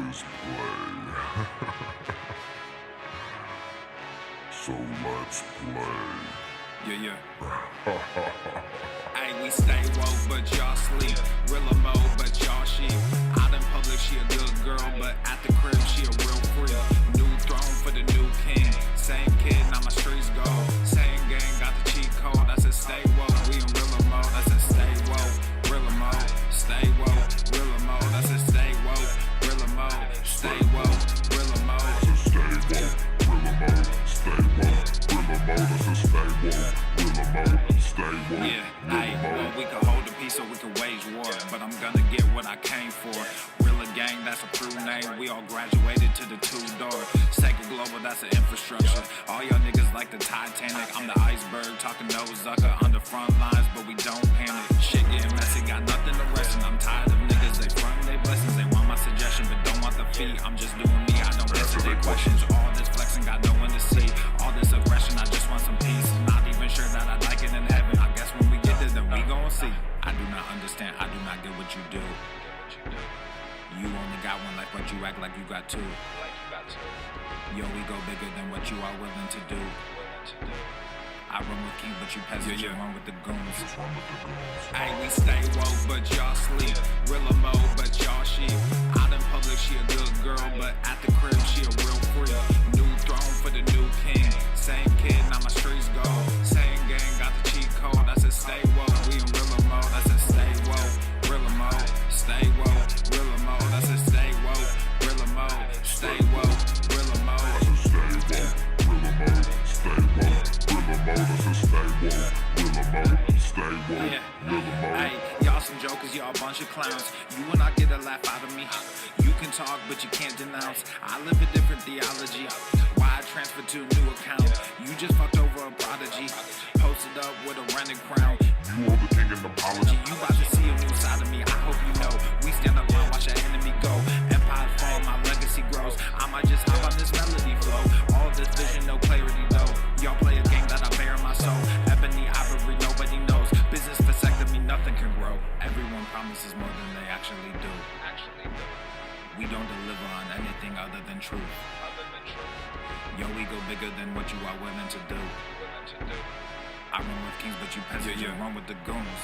is play. So let's play. Yeah. Hey, we stay woke, but y'all sleep. Real mode, but y'all sheep. Out in public, she a good girl, but at the crib, she a real freak. New throne for the new king. Same kid, now my streets go. Same gang, got the cheat code. I said stay woke, we in real mode. I said stay woke, real mode. Stay woke, real mode. I said stay woke, real mode. Stay woke, real mode. I said stay woke, real mode. Stay woke, real mode. I said stay woke, real mode. Stay woke, Yeah, real mode. well, we can hold the peace or we can wage war, but I'm gonna get what I came for. Real gang, that's a crew name. We all graduated to the two-door. Sacred Global, that's an infrastructure. All y'all niggas like the Titanic. I'm the iceberg, talking no Zucker on the front lines, but we don't panic. Shit getting messy, got nothing to rest, and I'm tired of niggas. They front they blessings, they want my suggestion, but don't want the fee. I'm just doing me, I don't answer their questions. All this flexing, got no one to see. All this aggression, I just want some peace. Not even sure that I like it in heaven. I guess when we get there, then we gon' see. I do not understand, I do not get what you do. You only got one life, but you act like you got two. Yo, we go bigger than what you are willing to do. I run with king, but you peasants, you run with the goons. Hey, we stay woke, but y'all sleep. Real mode, but y'all sheep. Out in public, she a good girl, but at the crib, she a real freak. New throne for the new king. Same kid, now my streets go. Same gang, got the cheat code. I said stay woke, we in real mode. I said stay woke, real mode. Stay woke, real mode. I said stay woke, real mode. Stay woke, real mode. I said stay woke, real mode. Stay woke, real mode. I said stay woke, real mode. Stay woke, real mode. Hey, y'all some jokers, y'all a bunch of clowns. You will not get a laugh out of me. You can talk, but you can't denounce. I live a different theology. Why I transferred to a new account? You just fucked over a prodigy. Posted up with a rented crown. You are the king and apology. You about to see a new side of me. I hope you know. We stand up and watch our enemy go. Empires fall, my legacy grows. I might just hop on this melody flow. All this vision, no clarity though. Y'all play a game that I bear in my soul. Ebony ivory, nobody knows. Business vasectomy, nothing can grow. Everyone promises more than they actually do. We don't deliver on anything other than truth. Yo, we go bigger than what you are willing to do. I run with kings, but you peasants, you run with the goons.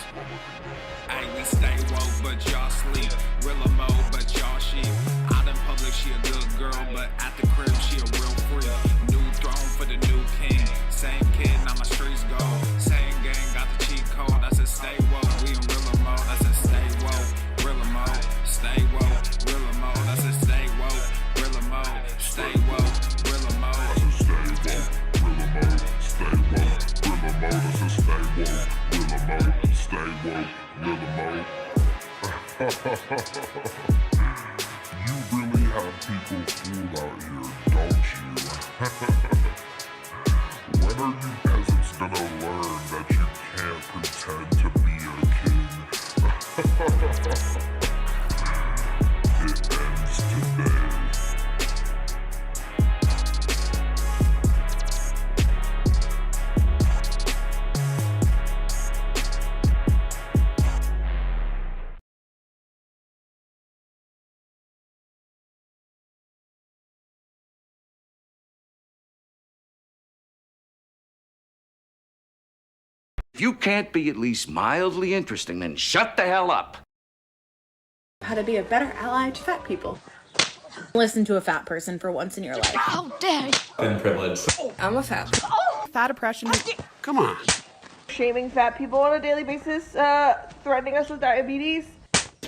Hey, we stay woke, but y'all sleep. Real mode, but y'all sheep. Out in public, she a good girl, but at the crib, she a real freak. New throne for the new king. Same kid, now my streets go. Same gang, got the cheat code. I said stay woke, we in real mode. I said stay woke, real mode. Stay woke, real mode. I said stay woke, real mode. Stay woke, real mode. I said stay woke, real mode. Stay woke, real mode. I said stay woke, real mode. Stay woke, real mode. You really have people fooled out here, don't you? When are you peasants gonna learn that you can't pretend to be a king? It ends today. If you can't be at least mildly interesting, then shut the hell up. How to be a better ally to fat people. Listen to a fat person for once in your life. How dare you? Thin privilege. I'm a fat. Fat oppression. Come on. Shaming fat people on a daily basis, threatening us with diabetes.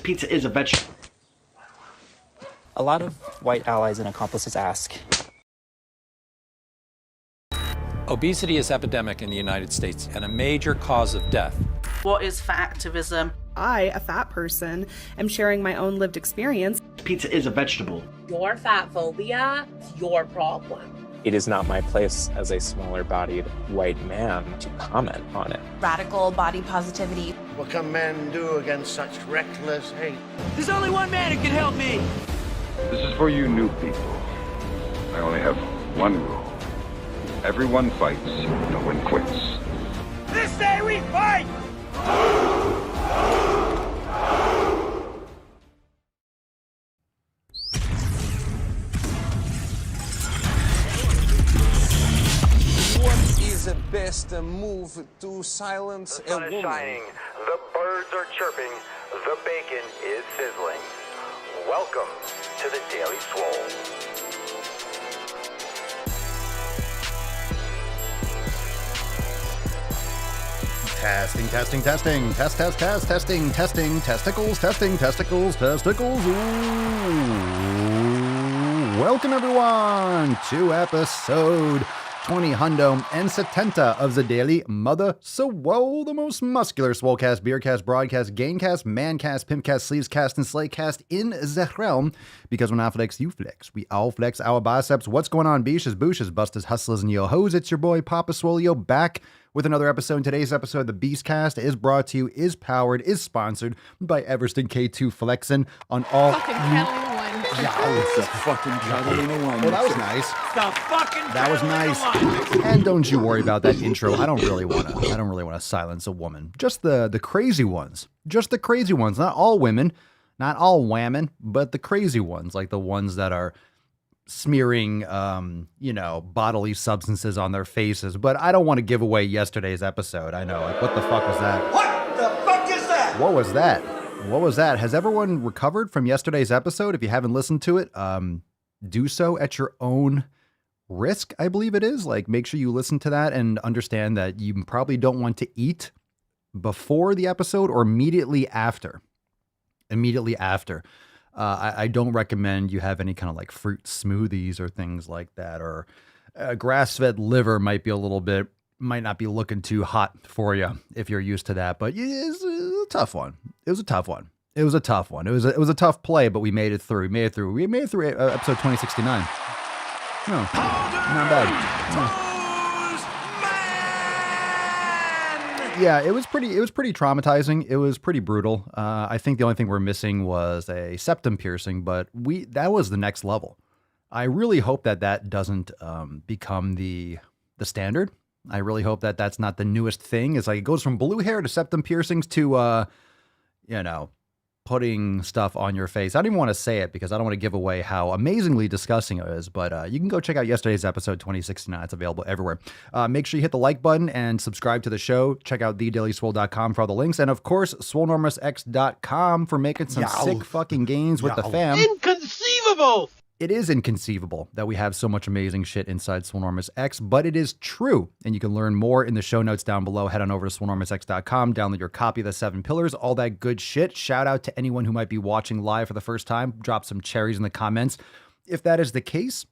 Pizza is a vegetable. A lot of white allies and accomplices ask, obesity is epidemic in the United States and a major cause of death. What is fat activism? I, a fat person, am sharing my own lived experience. Pizza is a vegetable. Your fat phobia is your problem. it is not my place as a smaller-bodied white man to comment on it. Radical body positivity. What can men do against such reckless hate? There's only one man who can help me. This is for you new people. I only have one rule. Everyone fights, no one quits. This day we fight! best move to silence The sun is shining, the birds are chirping, the bacon is sizzling. Welcome to the Daily Swole. Testing, testing, testing, testing, testicles, testicles. Ooh. Welcome everyone to episode 20 hundo and setenta of the Daily Mother Swole, the most muscular swolecast, beercast, broadcast, gaincast, mancast, pimpcast, sleevescast, and slaycast in the realm. Because when I flex, you flex. We all flex our biceps. What's going on, beaches, booshes, busters, hustlers, and yo hoes? It's your boy Papa Swolio back with another episode. In today's episode, the Beastcast is brought to you, is powered, is sponsored by Everston K2 Flexin on all. Fucking Catalina one. Yeah, it's a fucking Catalina one. Well, that was nice. The fucking That was nice. And don't you worry about that intro. I don't really want to silence a woman. Just the crazy ones. Just the crazy ones. Not all women, not all whammon, but the crazy ones, like the ones that are smearing, bodily substances on their faces. But I don't want to give away yesterday's episode. I know. Like, what the fuck was that? What the fuck is that? What was that? What was that? Has everyone recovered from yesterday's episode? If you haven't listened to it, do so at your own risk, I believe it is. Like, make sure you listen to that and understand that you probably don't want to eat before the episode or immediately after. I don't recommend you have any kind of like fruit smoothies or things like that, or grass-fed liver might not be looking too hot for you if you're used to that, but it's a tough one. It was a tough one. It was a tough play, but we made it through. We made it through episode 2069. No, not bad. Yeah, it was pretty traumatizing. It was pretty brutal. I think the only thing we're missing was a septum piercing, but that was the next level. I really hope that doesn't become the standard. I really hope that that's not the newest thing. It's like it goes from blue hair to septum piercings to, putting stuff on your face. I don't even want to say it because I don't want to give away how amazingly disgusting it is, but you can go check out yesterday's episode 2069. It's available everywhere. Make sure you hit the like button and subscribe to the show. Check out thedailyswole.com for all the links. And of course, SwoleNormusX.com for making some sick fucking gains with the fam. Inconceivable! It is inconceivable that we have so much amazing shit inside SwoleNormus X, but it is true. And you can learn more in the show notes down below. Head on over to SwoleNormusX.com, download your copy of the 7 Pillars, all that good shit. Shout out to anyone who might be watching live for the first time. Drop some cherries in the comments if that is the case.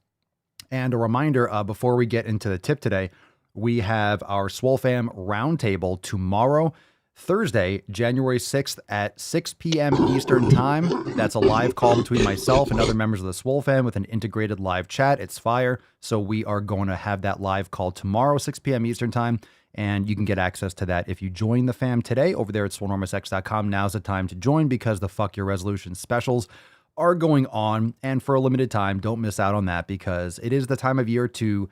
And a reminder, before we get into the tip today, we have our SwoleFam Roundtable tomorrow, Thursday, January 6th at 6 p.m. Eastern Time. That's a live call between myself and other members of the SwoleFam with an integrated live chat. It's fire. So we are going to have that live call tomorrow, 6 p.m. Eastern Time. And you can get access to that if you join the fam today over there at SwoleNormusX.com. Now's the time to join because the Fuck Your Resolution specials are going on. And for a limited time, don't miss out on that because it is the time of year to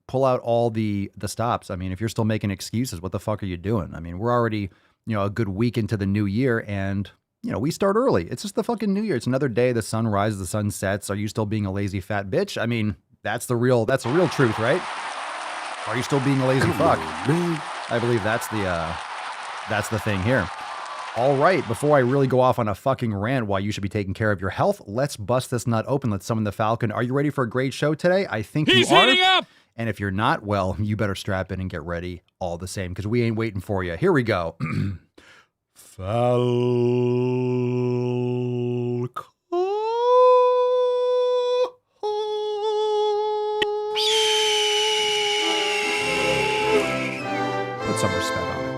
pull out all the stops. I mean, if you're still making excuses, what the fuck are you doing? I mean, we're already a good week into the new year and, we start early. It's just the fucking new year. It's another day. The sun rises, the sun sets. Are you still being a lazy fat bitch? I mean, that's the real truth, right? Are you still being a lazy fuck? I believe that's the thing here. All right. Before I really go off on a fucking rant why you should be taking care of your health, let's bust this nut open. Let's summon the Falcon. Are you ready for a great show today? I think you are. He's heating up! And if you're not, well, you better strap in and get ready all the same because we ain't waiting for you. Here we go. Falcon. Put some respect on it.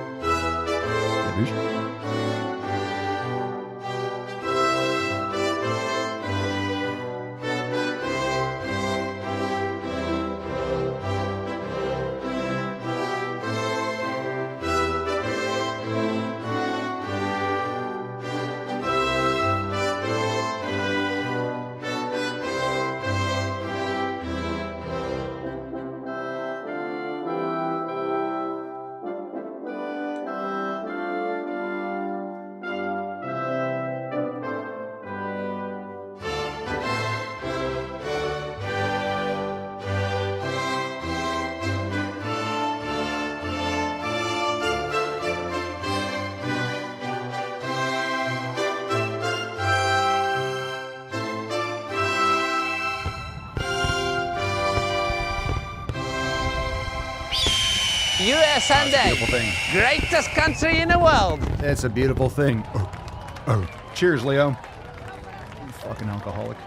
USA, Beautiful thing. greatest country in the world. It's a beautiful thing. Oh. Cheers, Leo. You fucking alcoholic.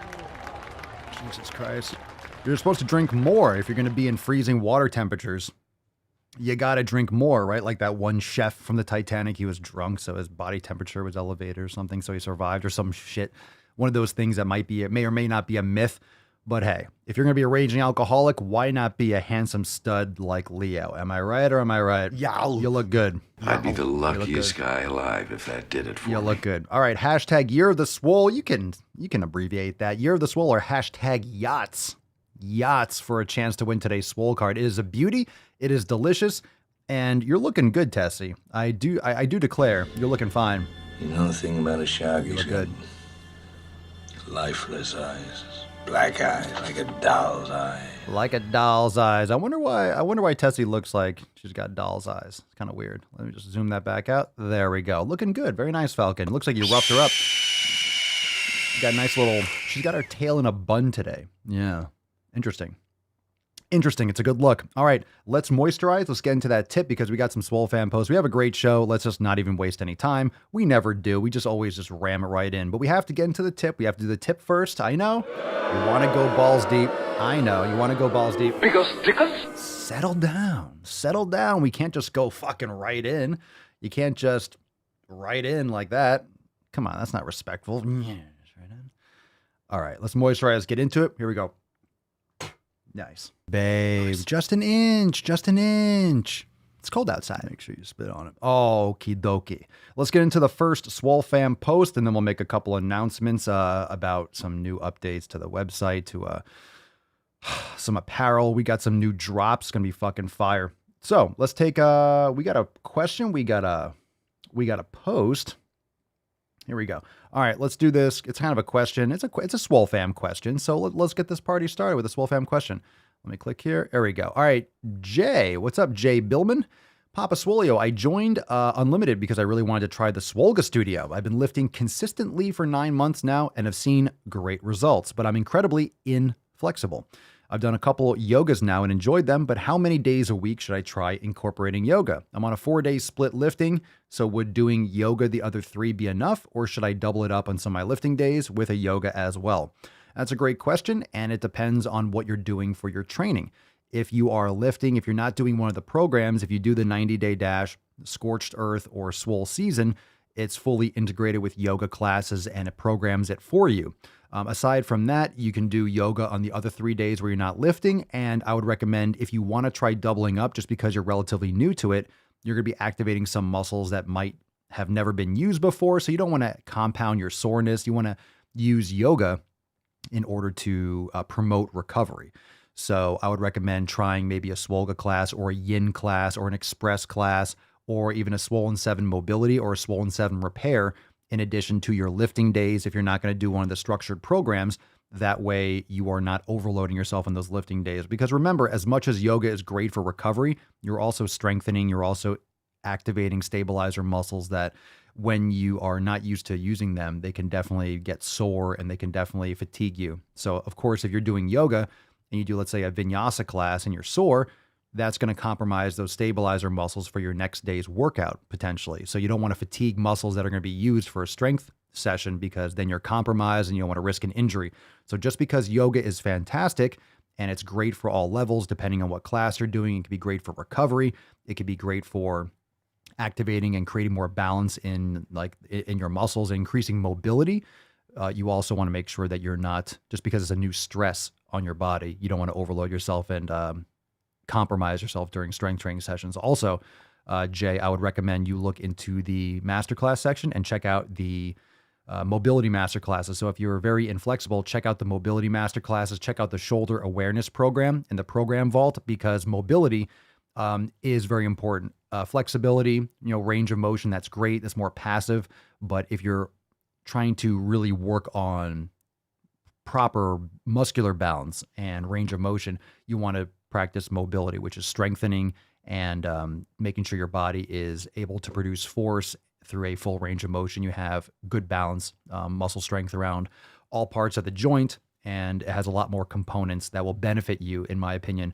Jesus Christ. You're supposed to drink more if you're going to be in freezing water temperatures. You got to drink more, right? Like that one chef from the Titanic, he was drunk, so his body temperature was elevated or something, so he survived or some shit. One of those things that may or may not be a myth. But hey, if you're going to be a raging alcoholic, why not be a handsome stud like Leo? Am I right or am I right? Yeah. You look good. I'd be the luckiest guy alive if that did it for me. You look good. All right, hashtag Year of the Swole. You can abbreviate that. Year of the Swole or hashtag yachts. Yachts for a chance to win today's Swole card. It is a beauty. It is delicious. And you're looking good, Tessie. I do declare you're looking fine. You know the thing about a shark? You look good. Lifeless eyes. Black eyes, like a doll's eye. Like a doll's eyes. I wonder why Tessie looks like she's got doll's eyes. It's kind of weird. Let me just zoom that back out. There we go. Looking good. Very nice, Falcon. It looks like you roughed her up. Got a nice little... She's got her tail in a bun today. Yeah. Interesting. It's a good look. All right, let's moisturize. Let's get into that tip because we got some SwoleFam posts. We have a great show. Let's just not even waste any time. We never do. We just always ram it right in. But we have to get into the tip. We have to do the tip first. I know. You want to go balls deep. I know. You want to go balls deep. Because settle down. Settle down. We can't just go fucking right in. You can't just right in like that. Come on, that's not respectful. Yeah, just right in. All right, let's moisturize. Let's get into it. Here we go. Nice. Babe, nice. Just an inch. It's cold outside. Make sure you spit on it. Okie dokie. Let's get into the first SwoleFam post, and then we'll make a couple announcements about some new updates to the website, to some apparel. We got some new drops. It's going to be fucking fire. So let's take we got a question. We got a post. Here we go. All right, let's do this. It's kind of a question. It's a SwoleFam question. So let's get this party started with a SwoleFam question. Let me click here. There we go. All right, Jay. What's up, Jay Billman? Papa Swolio, I joined Unlimited because I really wanted to try the Swolga Studio. I've been lifting consistently for 9 months now and have seen great results, but I'm incredibly inflexible. I've done a couple yogas now and enjoyed them, but how many days a week should I try incorporating yoga? I'm on a 4-day split lifting, so would doing yoga the other 3 be enough, or should I double it up on some of my lifting days with a yoga as well? That's a great question, and it depends on what you're doing for your training. If you are lifting, if you're not doing one of the programs, if you do the 90-day dash, Scorched Earth, or Swole Season, it's fully integrated with yoga classes and it programs it for you. Aside from that, you can do yoga on the other 3 days where you're not lifting. And I would recommend if you want to try doubling up just because you're relatively new to it, you're going to be activating some muscles that might have never been used before. So you don't want to compound your soreness. You want to use yoga in order to promote recovery. So I would recommend trying maybe a Swolga class or a Yin class or an Express class or even a Swollen 7 mobility or a Swollen 7 repair in addition to your lifting days if you're not going to do one of the structured programs. That way you are not overloading yourself on those lifting days. Because remember, as much as yoga is great for recovery, you're also strengthening, you're also activating stabilizer muscles that when you are not used to using them, they can definitely get sore and they can definitely fatigue you. So of course, if you're doing yoga and you do, let's say, a vinyasa class and you're sore, that's going to compromise those stabilizer muscles for your next day's workout, potentially. So you don't want to fatigue muscles that are going to be used for a strength session because then you're compromised and you don't want to risk an injury. So just because yoga is fantastic and it's great for all levels, depending on what class you're doing, it can be great for recovery. It can be great for activating and creating more balance in your muscles and increasing mobility. You also want to make sure that you're not, just because it's a new stress on your body, you don't want to overload yourself and compromise yourself during strength training sessions. Also, Jay, I would recommend you look into the masterclass section and check out the mobility masterclasses. So if you're very inflexible, check out the mobility masterclasses, check out the shoulder awareness program and the program vault, because mobility is very important. Flexibility, range of motion, that's great. That's more passive. But if you're trying to really work on proper muscular balance and range of motion, you want to practice mobility, which is strengthening and making sure your body is able to produce force through a full range of motion. You have good balance, muscle strength around all parts of the joint, and it has a lot more components that will benefit you, in my opinion,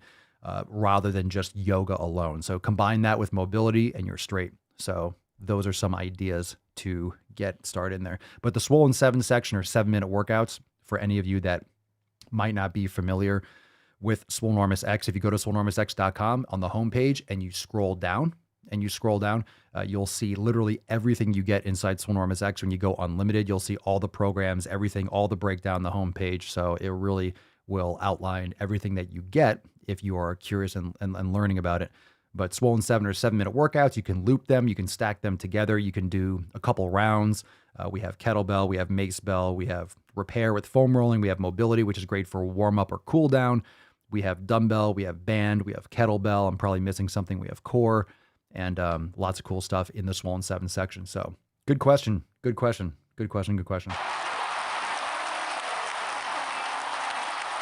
rather than just yoga alone. So combine that with mobility and you're straight. So those are some ideas to get started in there. But the Swole in 7 section are 7-minute workouts for any of you that might not be familiar with SwoleNormus X. If you go to SwoleNormusX.com on the homepage and you scroll down, you'll see literally everything you get inside SwoleNormus X. When you go unlimited, you'll see all the programs, everything, all the breakdown, the homepage. So it really will outline everything that you get if you are curious and learning about it. But Swole in 7 are 7-minute workouts. You can loop them. You can stack them together. You can do a couple rounds. We have kettlebell. We have mace bell. We have repair with foam rolling. We have mobility, which is great for warm up or cool down. We have dumbbell. We have band. We have kettlebell. I'm probably missing something. We have core and lots of cool stuff in the Swole in 7 section. So good question. Good question. Good question. Good question.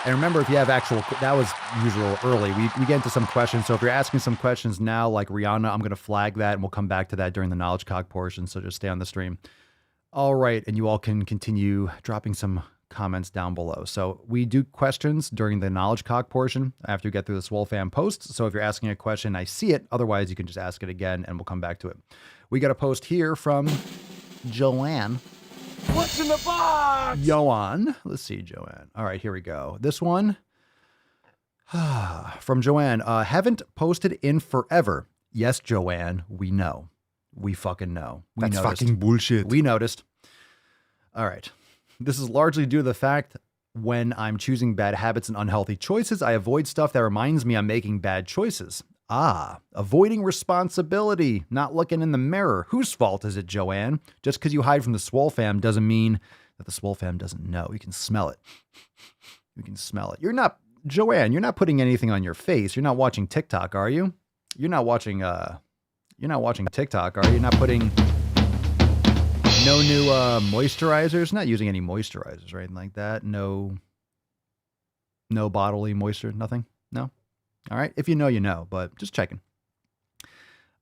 And remember, if you have that was usual early. We get into some questions. So if you're asking some questions now, like Rihanna, I'm going to flag that and we'll come back to that during the knowledge cog portion. So just stay on the stream. All right. And you all can continue dropping some comments down below. So we do questions during the knowledge cog portion after you get through the SwoleFam posts. So if you're asking a question, I see it. Otherwise, you can just ask it again and we'll come back to it. We got a post here from Joanne. What's in the box? Joanne. Let's see, Joanne. All right, here we go. This one from Joanne. Haven't posted in forever. Yes, Joanne, we know. We fucking know. That's fucking bullshit. We noticed. All right. This is largely due to the fact when I'm choosing bad habits and unhealthy choices, I avoid stuff that reminds me I'm making bad choices. Avoiding responsibility, not looking in the mirror. Whose fault is it, Joanne? Just because you hide from the SwoleFam doesn't mean that the SwoleFam doesn't know. You can smell it. You can smell it. You're not, Joanne, you're not putting anything on your face. You're not watching TikTok, are you? You're not watching TikTok, are you? You're not putting no new moisturizers, not using any moisturizers or anything like that. No bodily moisture, nothing? No? All right. If you know, you know, but just checking.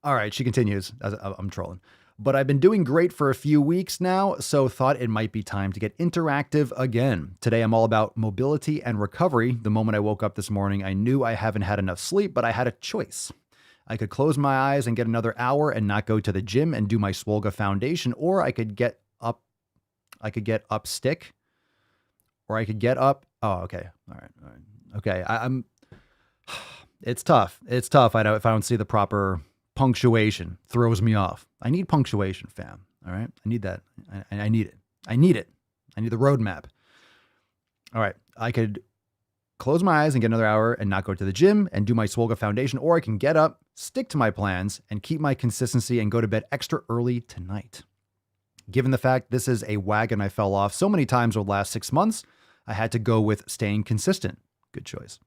All right. She continues. I'm trolling. But I've been doing great for a few weeks now, so thought it might be time to get interactive again. Today, I'm all about mobility and recovery. The moment I woke up this morning, I knew I haven't had enough sleep, but I had a choice. I could close my eyes and get another hour and not go to the gym and do my Swolga foundation, or I could get up stick, or I could get up. Oh, okay. All right. Okay. I'm It's tough. It's tough. If I don't see the proper punctuation, throws me off. I need punctuation, fam. All right. I need that. I need it. I need the roadmap. All right. I could close my eyes and get another hour and not go to the gym and do my Swolga foundation, or I can get up, stick to my plans and keep my consistency and go to bed extra early tonight. Given the fact this is a wagon I fell off so many times over the last 6 months, I had to go with staying consistent. Good choice.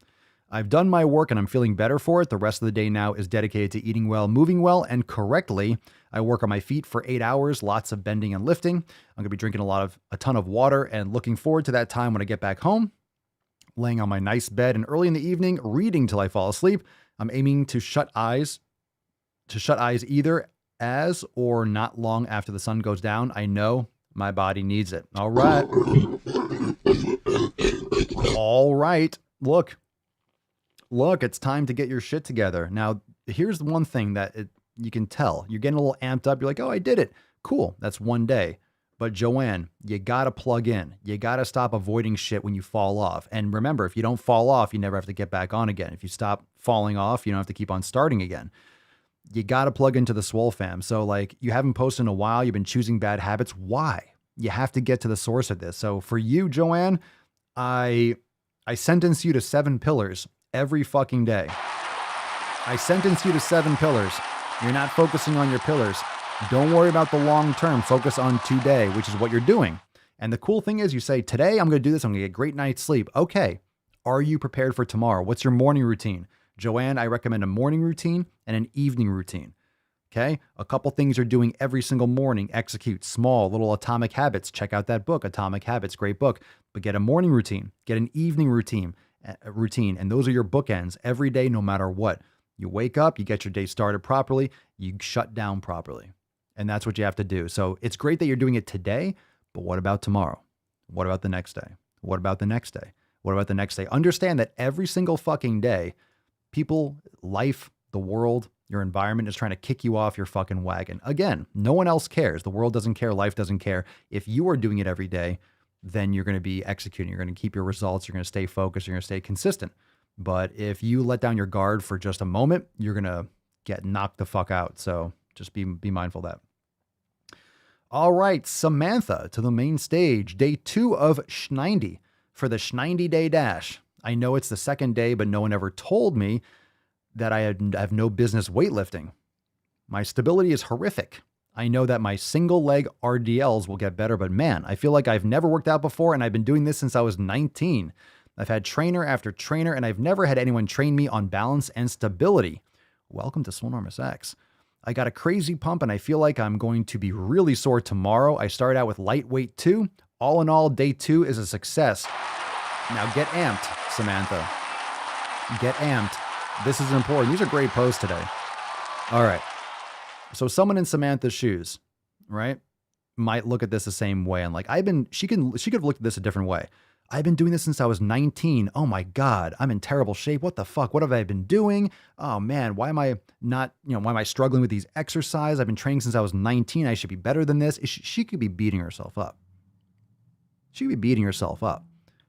I've done my work and I'm feeling better for it. The rest of the day now is dedicated to eating well, moving well, and correctly. I work on my feet for 8 hours, lots of bending and lifting. I'm going to be drinking a ton of water and looking forward to that time when I get back home, laying on my nice bed and early in the evening, reading till I fall asleep. I'm aiming to shut eyes either as or not long after the sun goes down. I know my body needs it. All right. All right. Look, it's time to get your shit together. Now, here's the one thing that you can tell. You're getting a little amped up. You're like, oh, I did it. Cool. That's one day. But Joanne, you got to plug in. You got to stop avoiding shit when you fall off. And remember, if you don't fall off, you never have to get back on again. If you stop falling off, you don't have to keep on starting again. You got to plug into the SwoleFam. So like you haven't posted in a while. You've been choosing bad habits. Why? You have to get to the source of this. So for you, Joanne, I sentence you to 7 pillars every fucking day. I sentence you to 7 pillars. You're not focusing on your pillars. Don't worry about the long term. Focus on today, which is what you're doing. And the cool thing is you say, today I'm going to do this. I'm going to get a great night's sleep. Okay. Are you prepared for tomorrow? What's your morning routine? Joanne, I recommend a morning routine and an evening routine. Okay. A couple things you're doing every single morning. Execute small little atomic habits. Check out that book, Atomic Habits. Great book. But get a morning routine, get an evening routine. And those are your bookends every day, no matter what. You wake up, you get your day started properly, you shut down properly. And that's what you have to do. So it's great that you're doing it today, but what about tomorrow? What about the next day? What about the next day? What about the next day? Understand that every single fucking day, People, life, the world, your environment is trying to kick you off your fucking wagon. Again, no one else cares. The world doesn't care. Life doesn't care. If you are doing it every day, then you're going to be executing. You're going to keep your results. You're going to stay focused. You're going to stay consistent. But if you let down your guard for just a moment, you're going to get knocked the fuck out. So just be mindful of that. All right, Samantha to the main stage. Day 2 of Sh90 for the Sh90 Day Dash. I know it's the second day, but no one ever told me that I have no business weightlifting. My stability is horrific. I know that my single leg RDLs will get better, but man, I feel like I've never worked out before, and I've been doing this since I was 19. I've had trainer after trainer, and I've never had anyone train me on balance and stability. Welcome to SwoleNormus X. I got a crazy pump, and I feel like I'm going to be really sore tomorrow. I started out with lightweight 2. All in all, day 2 is a success. Now get amped, Samantha. Get amped. This is important. These are great posts today. All right. So someone in Samantha's shoes, right, might look at this the same way. And like, she could have looked at this a different way. I've been doing this since I was 19. Oh my God, I'm in terrible shape. What the fuck? What have I been doing? Oh man, why am I struggling with these exercises? I've been training since I was 19. I should be better than this. She could be beating herself up. She could be beating herself up.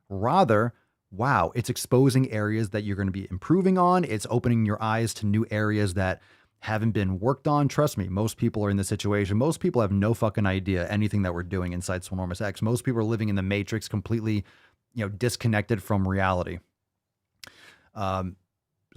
Rather, wow, it's exposing areas that you're going to be improving on. It's opening your eyes to new areas that haven't been worked on. Trust me, most people are in this situation. Most people have no fucking idea anything that we're doing inside SwoleNormus X. Most people are living in the matrix, completely, disconnected from reality.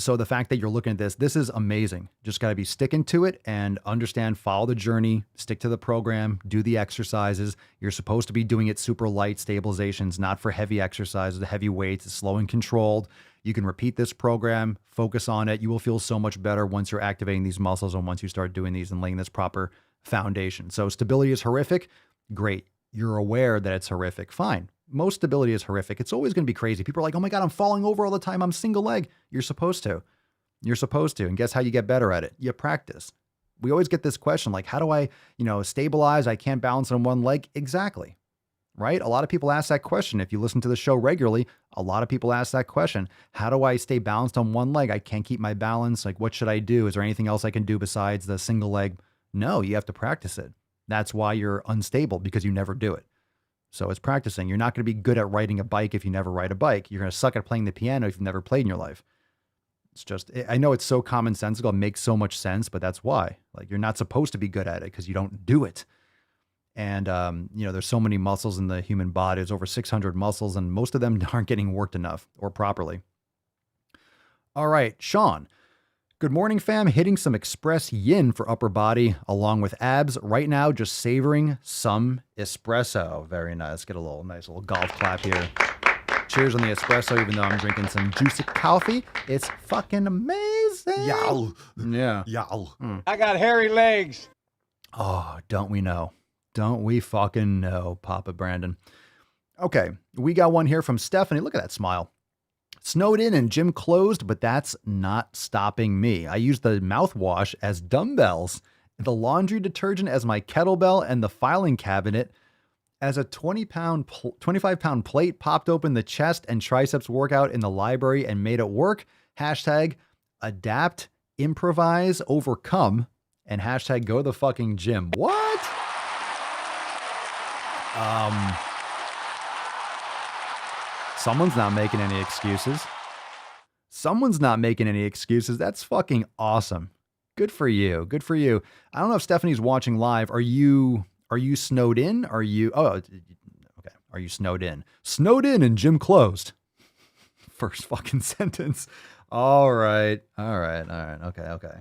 So the fact that you're looking at this is amazing. Just got to be sticking to it and understand, follow the journey, stick to the program, do the exercises. You're supposed to be doing it super light stabilizations, not for heavy exercises, the heavy weights. It's slow and controlled. You can repeat this program, focus on it. You will feel so much better once you're activating these muscles and once you start doing these and laying this proper foundation. So stability is horrific. Great. You're aware that it's horrific. Fine. Most stability is horrific. It's always going to be crazy. People are like, oh my God, I'm falling over all the time. I'm single leg. You're supposed to. You're supposed to. And guess how you get better at it? You practice. We always get this question like, how do I, stabilize? I can't balance on one leg. Exactly. Right? A lot of people ask that question. If you listen to the show regularly, a lot of people ask that question. How do I stay balanced on one leg? I can't keep my balance. Like, what should I do? Is there anything else I can do besides the single leg? No, you have to practice it. That's why you're unstable, because you never do it. So it's practicing. You're not going to be good at riding a bike if you never ride a bike. You're going to suck at playing the piano if you've never played in your life. It's just, I know it's so commonsensical. It makes so much sense, but that's why. Like, you're not supposed to be good at it because you don't do it. And, there's so many muscles in the human body. There's over 600 muscles, and most of them aren't getting worked enough or properly. All right, Sean. Good morning, fam. Hitting some express yin for upper body along with abs. Right now, just savoring some espresso. Very nice. Let's get a nice little golf clap here. Cheers on the espresso, even though I'm drinking some juicy coffee. It's fucking amazing. Yow. Yeah. Yow. I got hairy legs. Oh, don't we know? Don't we fucking know, Papa Brandon? Okay, we got one here from Stephanie. Look at that smile. Snowed in and gym closed, but that's not stopping me. I use the mouthwash as dumbbells, the laundry detergent as my kettlebell, and the filing cabinet as a 25-pound plate. Popped open the chest and triceps workout in the library and made it work. Hashtag adapt, improvise, overcome, and hashtag go to the fucking gym. What? Someone's not making any excuses. Someone's not making any excuses. That's fucking awesome. Good for you. Good for you. I don't know if Stephanie's watching live. Are you snowed in? Are you snowed in? Snowed in and gym closed. First fucking sentence. All right. Okay.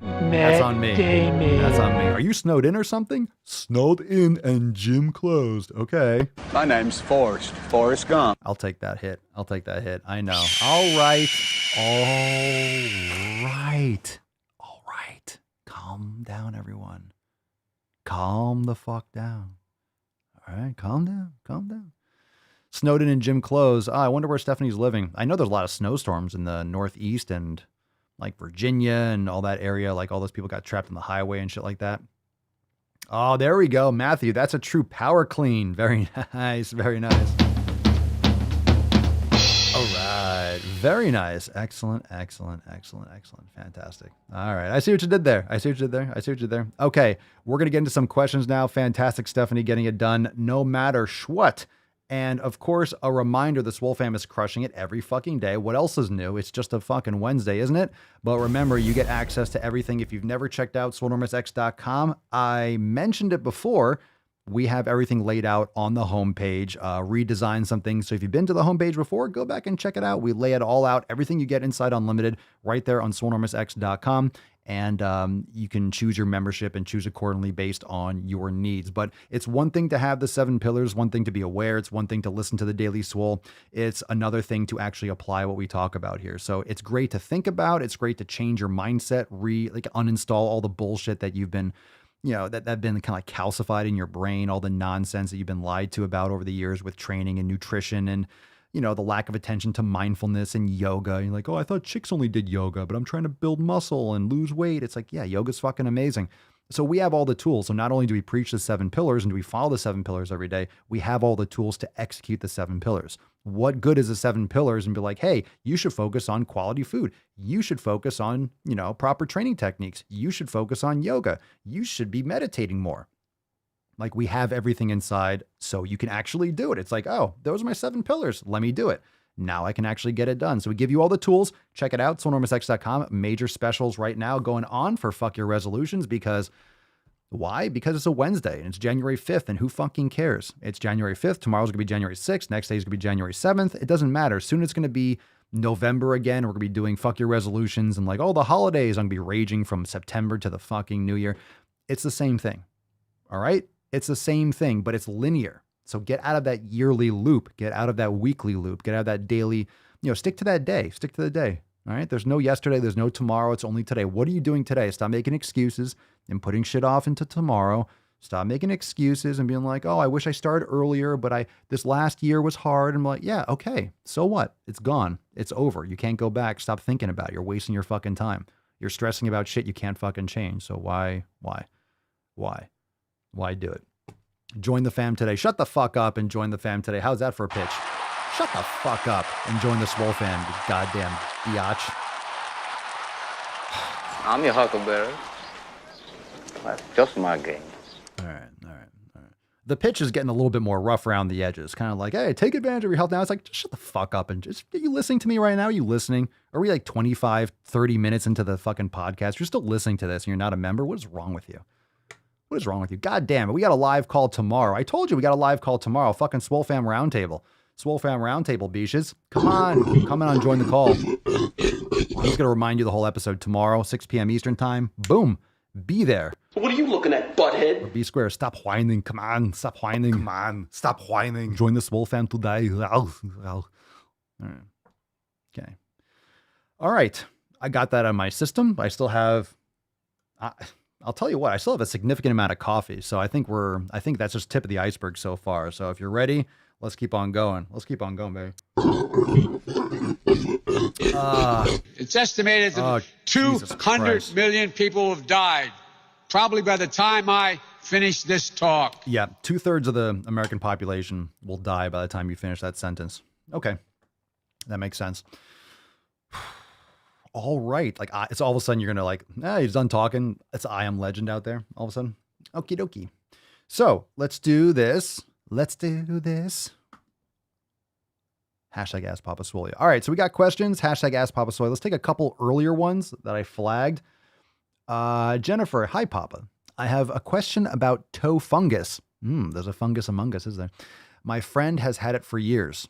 That's on me. That's on me. Are you snowed in or something? Snowed in and gym closed. Okay. My name's Forrest Gump. I'll take that hit. I know. All right. Calm down, everyone. Calm the fuck down. All right. Calm down. Snowed in and gym closed. I wonder where Stephanie's living. I know there's a lot of snowstorms in the Northeast and like Virginia and all that area. Like all those people got trapped on the highway and shit like that. Oh, there we go. Matthew, that's a true power clean. Very nice. Very nice. All right. Very nice. Excellent, excellent, excellent, excellent. Fantastic. All right. I see what you did there. I see what you did there. I see what you did there. Okay. We're going to get into some questions now. Fantastic, Stephanie, getting it done no matter what. And of course, a reminder, the SwoleFam is crushing it every fucking day. What else is new? It's just a fucking Wednesday, isn't it? But remember, you get access to everything. If you've never checked out SwoleNormusX.com, I mentioned it before. We have everything laid out on the homepage, redesigned some things. So if you've been to the homepage before, go back and check it out. We lay it all out. Everything you get inside Unlimited right there on SwoleNormusX.com. And you can choose your membership and choose accordingly based on your needs. But it's one thing to have the 7 pillars, one thing to be aware. It's one thing to listen to the Daily Swole. It's another thing to actually apply what we talk about here. So it's great to think about. It's great to change your mindset, uninstall all the bullshit that you've been that have been kind of like calcified in your brain, all the nonsense that you've been lied to about over the years with training and nutrition and, the lack of attention to mindfulness and yoga. You're like, oh, I thought chicks only did yoga, but I'm trying to build muscle and lose weight. It's like, yeah, yoga's fucking amazing. So we have all the tools. So not only do we preach the 7 pillars and do we follow the 7 pillars every day, we have all the tools to execute the 7 pillars. What good is the 7 pillars and be like, hey, you should focus on quality food. You should focus on, proper training techniques. You should focus on yoga. You should be meditating more. Like, we have everything inside so you can actually do it. It's like, oh, those are my 7 pillars. Let me do it. Now I can actually get it done. So we give you all the tools. Check it out, SwoleNormusX.com. Major specials right now going on for Fuck Your Resolutions because why? Because it's a Wednesday and it's January 5th and who fucking cares? It's January 5th. Tomorrow's going to be January 6th. Next day is going to be January 7th. It doesn't matter. Soon it's going to be November again. We're going to be doing Fuck Your Resolutions and like, oh, the holidays. I'm going to be raging from September to the fucking New Year. It's the same thing. All right? It's the same thing, but it's linear. So get out of that yearly loop. Get out of that weekly loop. Get out of that daily, stick to that day. Stick to the day. All right? There's no yesterday. There's no tomorrow. It's only today. What are you doing today? Stop making excuses and putting shit off into tomorrow. Stop making excuses and being like, oh, I wish I started earlier, but this last year was hard. And I'm like, yeah, okay. So what? It's gone. It's over. You can't go back. Stop thinking about it. You're wasting your fucking time. You're stressing about shit you can't fucking change. So why do it? Join the fam today. Shut the fuck up and join the fam today. How's that for a pitch? Shut the fuck up and join the SwoleFam, you goddamn biatch. I'm your huckleberry. That's just my game. All right. The pitch is getting a little bit more rough around the edges. Kind of like, hey, take advantage of your health now. It's like, just shut the fuck up and just, are you listening to me right now? Are you listening? Are we like 25, 30 minutes into the fucking podcast? You're still listening to this and you're not a member? What is wrong with you? What is wrong with you? God damn it. We got a live call tomorrow. I told you we got a live call tomorrow. Fucking SwoleFam Roundtable. SwoleFam Roundtable, beaches. Come on, join the call. I'm just going to remind you the whole episode tomorrow, 6 p.m. Eastern time. Boom. Be there. What are you looking at, butthead? Or be square. Stop whining. Come on. Stop whining. Come on. Stop whining. Join the SwoleFam today. All right. Okay. All right. I got that on my system. I still have... I'll tell you what, I still have a significant amount of coffee. So I think that's just tip of the iceberg so far. So if you're ready, let's keep on going. Let's keep on going, baby. It's estimated that 200 million people have died, probably by the time I finish this talk. Yeah, 2/3 of the American population will die by the time you finish that sentence. Okay, that makes sense. All right. Like, it's all of a sudden you're going to like, he's done talking. It's I Am Legend out there all of a sudden. Okie dokie. So let's do this. Hashtag Ask Papa Swole. All right. So we got questions. Hashtag Ask Papa Swole. Let's take a couple earlier ones that I flagged. Jennifer. Hi, Papa. I have a question about toe fungus. There's a fungus among us, is there? My friend has had it for years.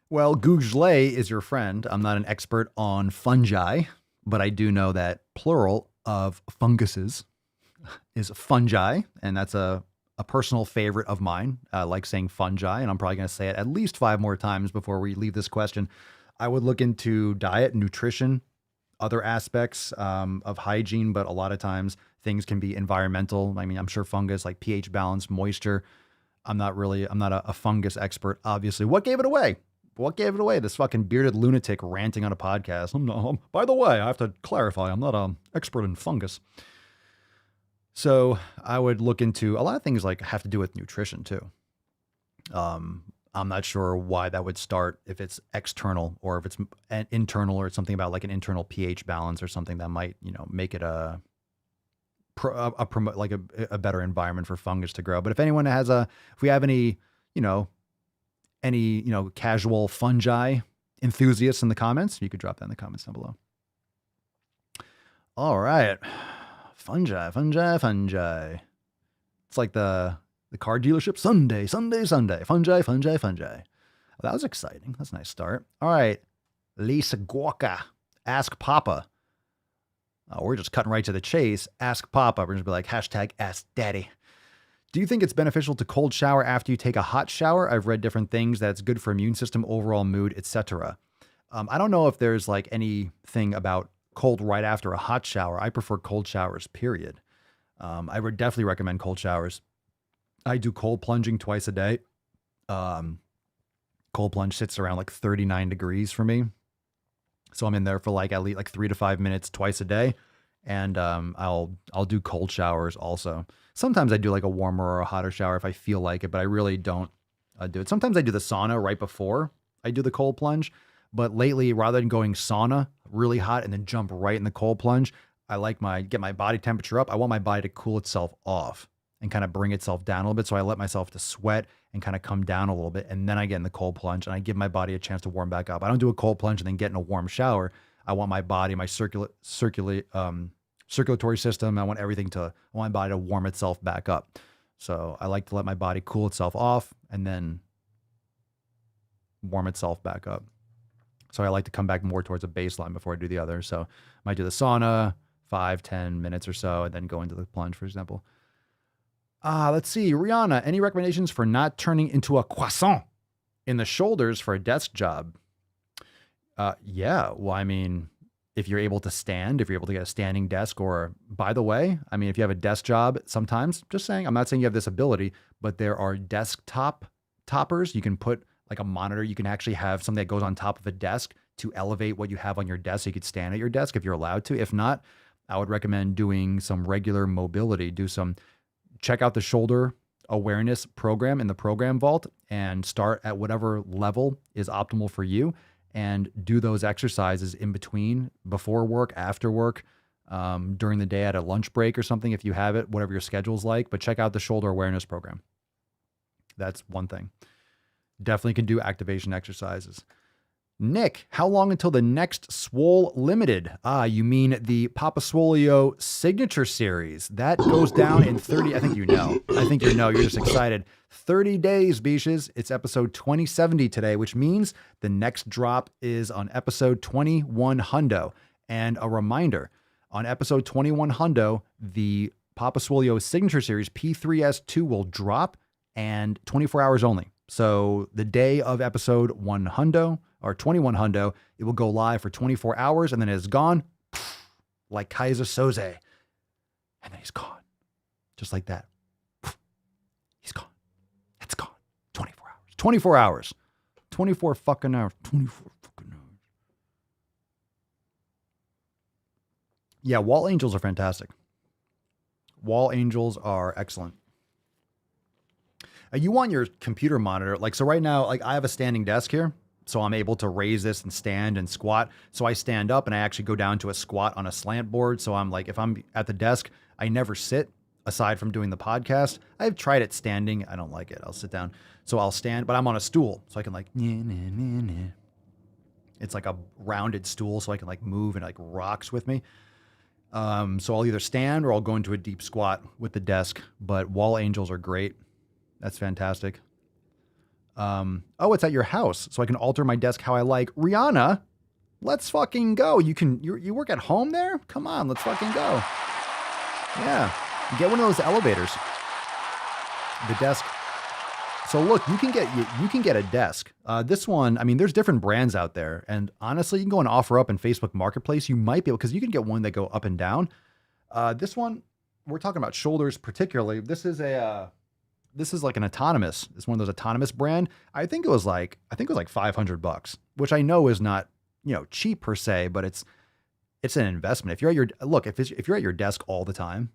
Well, Google is your friend. I'm not an expert on fungi, but I do know that plural of funguses is fungi, and that's a personal favorite of mine. I like saying fungi, and I'm probably going to say it at least 5 more times before we leave this question. I would look into diet, nutrition, other aspects of hygiene, but a lot of times things can be environmental. I mean, I'm sure fungus, like pH balance, moisture. I'm not a fungus expert, obviously. What gave it away? This fucking bearded lunatic ranting on a podcast. By the way, I have to clarify, I'm not an expert in fungus. So I would look into a lot of things like have to do with nutrition too. I'm not sure why that would start if it's external or if it's an internal or something about like an internal pH balance or something that might, make it a better environment for fungus to grow. But if anyone has if we have any casual fungi enthusiasts in the comments, you could drop that in the comments down below. All right. Fungi. It's like the car dealership. Sunday. Fungi. Well, that was exciting. That's a nice start. All right. Lisa Guaca. Ask Papa. We're just cutting right to the chase. Ask Papa. We're going to be like, #Ask Daddy. Do you think it's beneficial to cold shower after you take a hot shower? I've read different things that it's good for immune system, overall mood, etc. I don't know if there's like anything about cold right after a hot shower. I prefer cold showers, period. I would definitely recommend cold showers. I do cold plunging twice a day. Cold plunge sits around like 39 degrees for me. So I'm in there for like at least like 3 to 5 minutes twice a day. And I'll do cold showers also. Sometimes I do like a warmer or a hotter shower if I feel like it, but I really don't do it. Sometimes I do the sauna right before I do the cold plunge. But lately, rather than going sauna really hot and then jump right in the cold plunge, I like get my body temperature up. I want my body to cool itself off and kind of bring itself down a little bit. So I let myself to sweat and kind of come down a little bit. And then I get in the cold plunge and I give my body a chance to warm back up. I don't do a cold plunge and then get in a warm shower. I want my body, my circulatory system. I want my body to warm itself back up. So I like to let my body cool itself off and then warm itself back up. So I like to come back more towards a baseline before I do the other. So I might do the sauna 5-10 minutes or so and then go into the plunge, for example. Let's see. Rihanna, any recommendations for not turning into a croissant in the shoulders for a desk job? Yeah. Well, I mean, if you're able to stand, if you're able to get a standing desk, or by the way, I mean, if you have a desk job, sometimes, just saying, I'm not saying you have this ability, but there are desktop toppers. You can put like a monitor. You can actually have something that goes on top of a desk to elevate what you have on your desk. So you could stand at your desk if you're allowed to. If not, I would recommend doing some regular mobility. Check out the shoulder awareness program in the program vault and start at whatever level is optimal for you and do those exercises in between, before work, after work, during the day at a lunch break or something, if you have it, whatever your schedule's like. But check out the shoulder awareness program. That's one thing. Definitely can do activation exercises. Nick, how long until the next Swole Limited? You mean the Papa Swolio Signature Series. That goes down in 30, I think you know. You're just excited. 30 days, Beaches. It's episode 2070 today, which means the next drop is on episode 21 hundo. And a reminder, on episode 21 hundo, the Papa Swolio Signature Series P3S2 will drop, and 24 hours only. So the day of episode 1 hundo, or 21 hundo, it will go live for 24 hours and then it's gone like Kaiser Soze. And then he's gone. Just like that. He's gone. It's gone. 24 hours. 24 hours. 24 fucking hours. 24 fucking hours. Yeah, wall angels are fantastic. Wall angels are excellent. You want your computer monitor, so right now, I have a standing desk here, so I'm able to raise this and stand and squat. So I stand up and I actually go down to a squat on a slant board. So I'm if I'm at the desk, I never sit aside from doing the podcast. I've tried it standing. I don't like it. I'll sit down. So I'll stand, but I'm on a stool. So I can it's like a rounded stool. So I can move and rocks with me. So I'll either stand or I'll go into a deep squat with the desk, but wall angels are great. That's fantastic. It's at your house, so I can alter my desk how I like. Rihanna, let's fucking go. You work at home there? Come on, let's fucking go. Yeah, get one of those elevators. The desk. So look, you can get a desk. This one, I mean, there's different brands out there, and honestly, you can go and offer up in Facebook Marketplace. You might be able, because you can get one that go up and down. This one, we're talking about shoulders particularly. This is like an autonomous. It's one of those autonomous brand. I think it was like $500, which I know is not, cheap per se, but it's an investment. If you're at your desk all the time,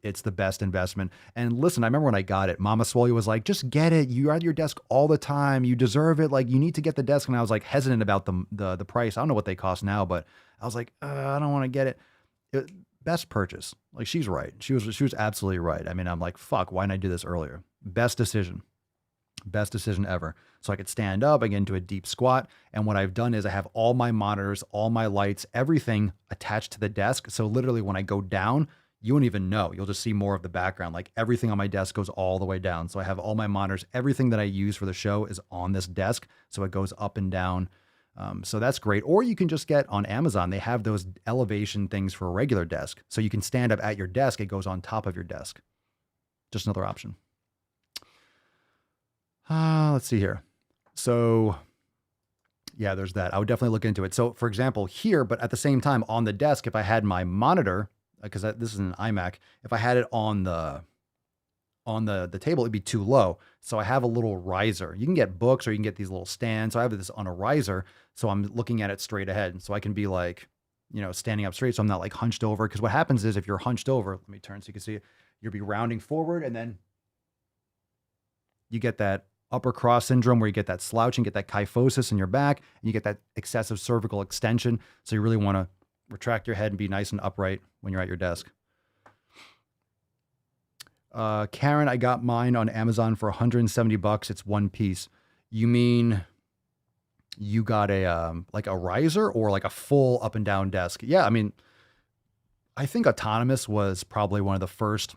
It's the best investment. And listen, I remember when I got it, Mama Swole was like, just get it. You're at your desk all the time. You deserve it. Like, you need to get the desk. And I was like hesitant about the price. I don't know what they cost now, but I was like, I don't want to get it. Best purchase. Like, she's right. She was absolutely right. I mean, I'm like, fuck, why didn't I do this earlier? Best decision ever. So I could stand up, I get into a deep squat. And what I've done is I have all my monitors, all my lights, everything attached to the desk. So literally when I go down, you won't even know. You'll just see more of the background. Like, everything on my desk goes all the way down. So I have all my monitors. Everything that I use for the show is on this desk. So it goes up and down. So that's great. Or you can just get on Amazon. They have those elevation things for a regular desk. So you can stand up at your desk. It goes on top of your desk. Just another option. Let's see here. So yeah, there's that. I would definitely look into it. So for example, here, but at the same time on the desk, if I had my monitor, because this is an iMac, if I had it on the table, it'd be too low. So I have a little riser. You can get books or you can get these little stands. So I have this on a riser. So I'm looking at it straight ahead. So I can be like, standing up straight. So I'm not like hunched over. Because what happens is if you're hunched over, let me turn so you can see it, you'll be rounding forward and then you get that upper cross syndrome where you get that slouching, get that kyphosis in your back, and you get that excessive cervical extension. So you really want to retract your head and be nice and upright when you're at your desk. Karen, I got mine on Amazon for $170. It's one piece. You mean you got a like a riser or like a full up and down desk? Yeah, I mean, I think Autonomous was probably one of the first,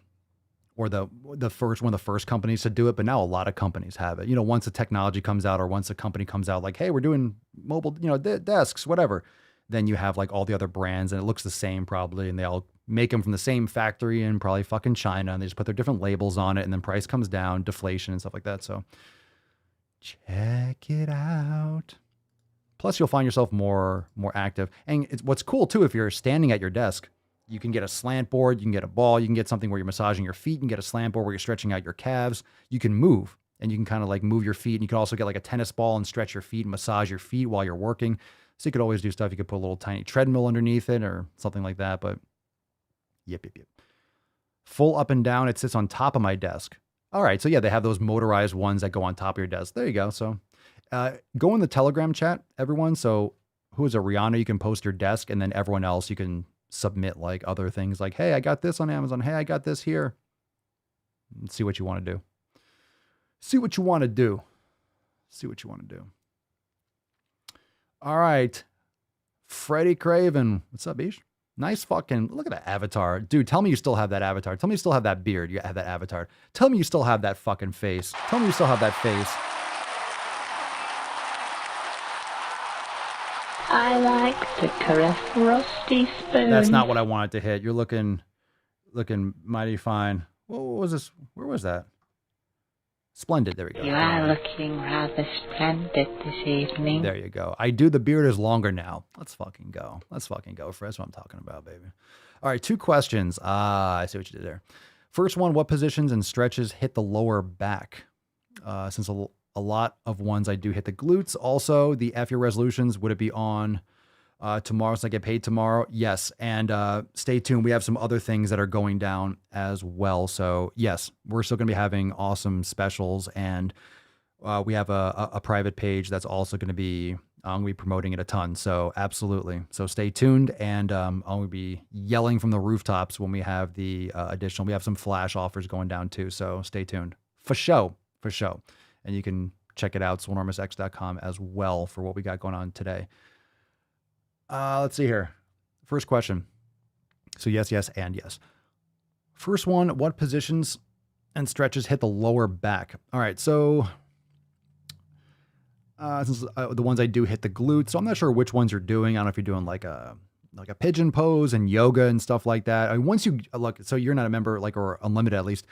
or one of the first companies to do it, but now a lot of companies have it. Once the technology comes out, or once a company comes out like, hey, we're doing mobile, desks, whatever, then you have like all the other brands and it looks the same probably, and they all make them from the same factory in probably fucking China, and they just put their different labels on it, and then price comes down, deflation and stuff like that. So check it out. Plus you'll find yourself more active. And what's cool too, if you're standing at your desk, you can get a slant board, you can get a ball, you can get something where you're massaging your feet, you can get a slant board where you're stretching out your calves. You can move, and you can kind of like move your feet, and you can also get like a tennis ball and stretch your feet and massage your feet while you're working. So you could always do stuff. You could put a little tiny treadmill underneath it or something like that, but yep. Full up and down, it sits on top of my desk. All right, so yeah, they have those motorized ones that go on top of your desk. There you go. So go in the Telegram chat, everyone. So who is it? Rihanna, you can post your desk, and then everyone else, you can submit like other things like, hey, I got this on Amazon. Hey, I got this here. And see what you want to do. See what you want to do. All right. Freddie Craven. What's up, Ish? Nice fucking, look at that avatar. Dude, tell me you still have that avatar. Tell me you still have that beard. You have that avatar. Tell me you still have that fucking face. Tell me you still have that face. I like to caress rusty spoon. That's not what I wanted to hit. You're looking mighty fine. What was this? Where was that? Splendid. There we go. You are looking rather splendid this evening. There you go. The beard is longer now. Let's fucking go. Fred. That's what I'm talking about, baby. All right, 2 questions. I see what you did there. First one, what positions and stretches hit the lower back? Since a lot of ones I do hit the glutes. Also, the F Your Resolutions, would it be on tomorrow so I get paid tomorrow? Yes. And stay tuned. We have some other things that are going down as well. So yes, we're still going to be having awesome specials. And we have a private page that's also going to be, I'm going to be promoting it a ton. So absolutely. So stay tuned. And I'm going to be yelling from the rooftops when we have the additional, we have some flash offers going down too. So stay tuned for show. And you can check it out, SwoleNormousX.com as well for what we got going on today. Let's see here. First question. So yes, and yes. First one, what positions and stretches hit the lower back? All right, so since the ones I do hit the glutes, so I'm not sure which ones you're doing. I don't know if you're doing like a pigeon pose and yoga and stuff like that. I mean, once you look, so you're not a member, like, or unlimited at least.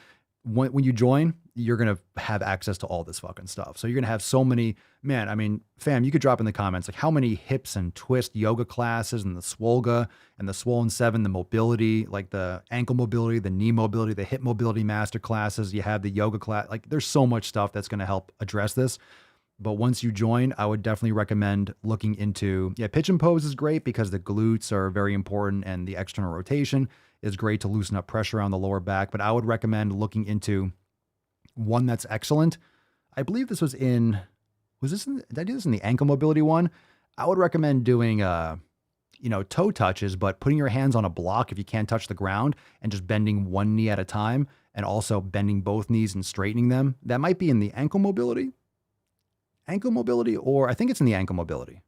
When you join, you're going to have access to all this fucking stuff. So you're going to have so many, man, I mean, fam, you could drop in the comments, like how many hips and twist yoga classes and the Swolga and the Swollen 7, the mobility, like the ankle mobility, the knee mobility, the hip mobility master classes. You have the yoga class. Like there's so much stuff that's going to help address this. But once you join, I would definitely recommend looking into, pigeon pose is great because the glutes are very important and the external rotation. is great to loosen up pressure on the lower back, but I would recommend looking into one that's excellent. I believe this was in, did I do this in the ankle mobility one? I would recommend doing, toe touches, but putting your hands on a block if you can't touch the ground and just bending one knee at a time and also bending both knees and straightening them. That might be in the ankle mobility, or I think it's in the ankle mobility.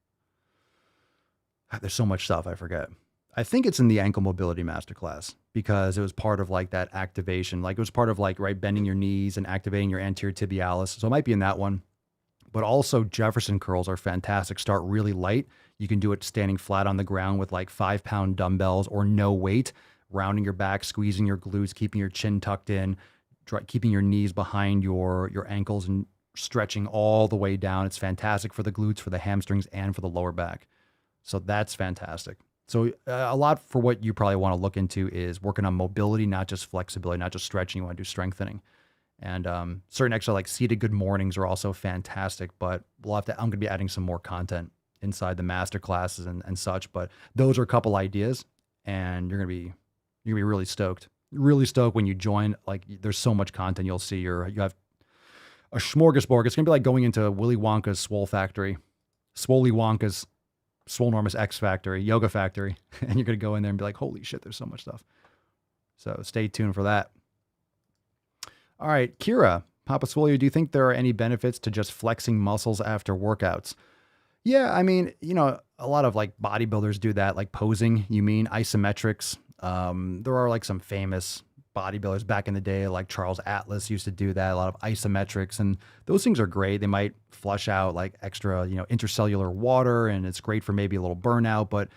There's so much stuff, I forget. I think it's in the ankle mobility masterclass because it was part of like that activation. Like it was part of like, right, bending your knees and activating your anterior tibialis. So it might be in that one. But also Jefferson curls are fantastic. Start really light. You can do it standing flat on the ground with like 5-pound dumbbells or no weight, rounding your back, squeezing your glutes, keeping your chin tucked in, keeping your knees behind your ankles and stretching all the way down. It's fantastic for the glutes, for the hamstrings, and for the lower back. So that's fantastic. So a lot for what you probably want to look into is working on mobility, not just flexibility, not just stretching. You want to do strengthening. And certain extra like seated good mornings are also fantastic, but I'm going to be adding some more content inside the master classes and such. But those are a couple ideas, and you're going to be really stoked. Really stoked when you join. Like there's so much content you'll see. You have a smorgasbord. It's going to be like going into Willy Wonka's Swole Factory, Swole Wonka's Swolenormous X Factory, Yoga Factory, and you're going to go in there and be like, holy shit, there's so much stuff. So stay tuned for that. All right, Kira, Papa Swole, do you think there are any benefits to just flexing muscles after workouts? Yeah, I mean, a lot of like bodybuilders do that, like posing, you mean isometrics. There are like some famous bodybuilders back in the day, like Charles Atlas used to do that, a lot of isometrics, and those things are great. They might flush out like extra, intercellular water, and it's great for maybe a little burnout, but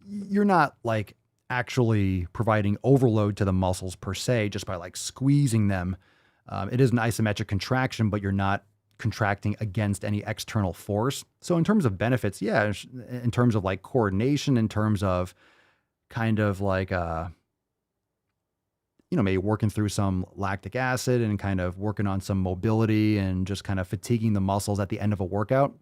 you're not like actually providing overload to the muscles per se, just by like squeezing them. It is an isometric contraction, but you're not contracting against any external force. So in terms of benefits, yeah, in terms of like coordination, in terms of kind of like, maybe working through some lactic acid and kind of working on some mobility and just kind of fatiguing the muscles at the end of a workout,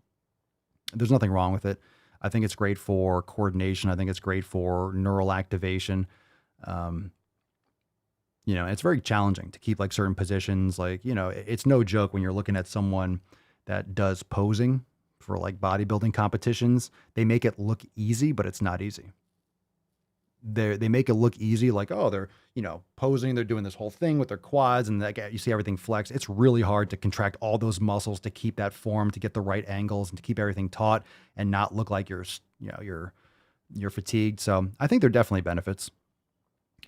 there's nothing wrong with it. I think it's great for coordination. I think it's great for neural activation. It's very challenging to keep like certain positions. Like, it's no joke when you're looking at someone that does posing for like bodybuilding competitions. They make it look easy, but it's not easy. They make it look easy, like, oh, they're, posing, they're doing this whole thing with their quads and you see everything flex. It's really hard to contract all those muscles to keep that form, to get the right angles and to keep everything taut and not look like you're fatigued. So I think there are definitely benefits.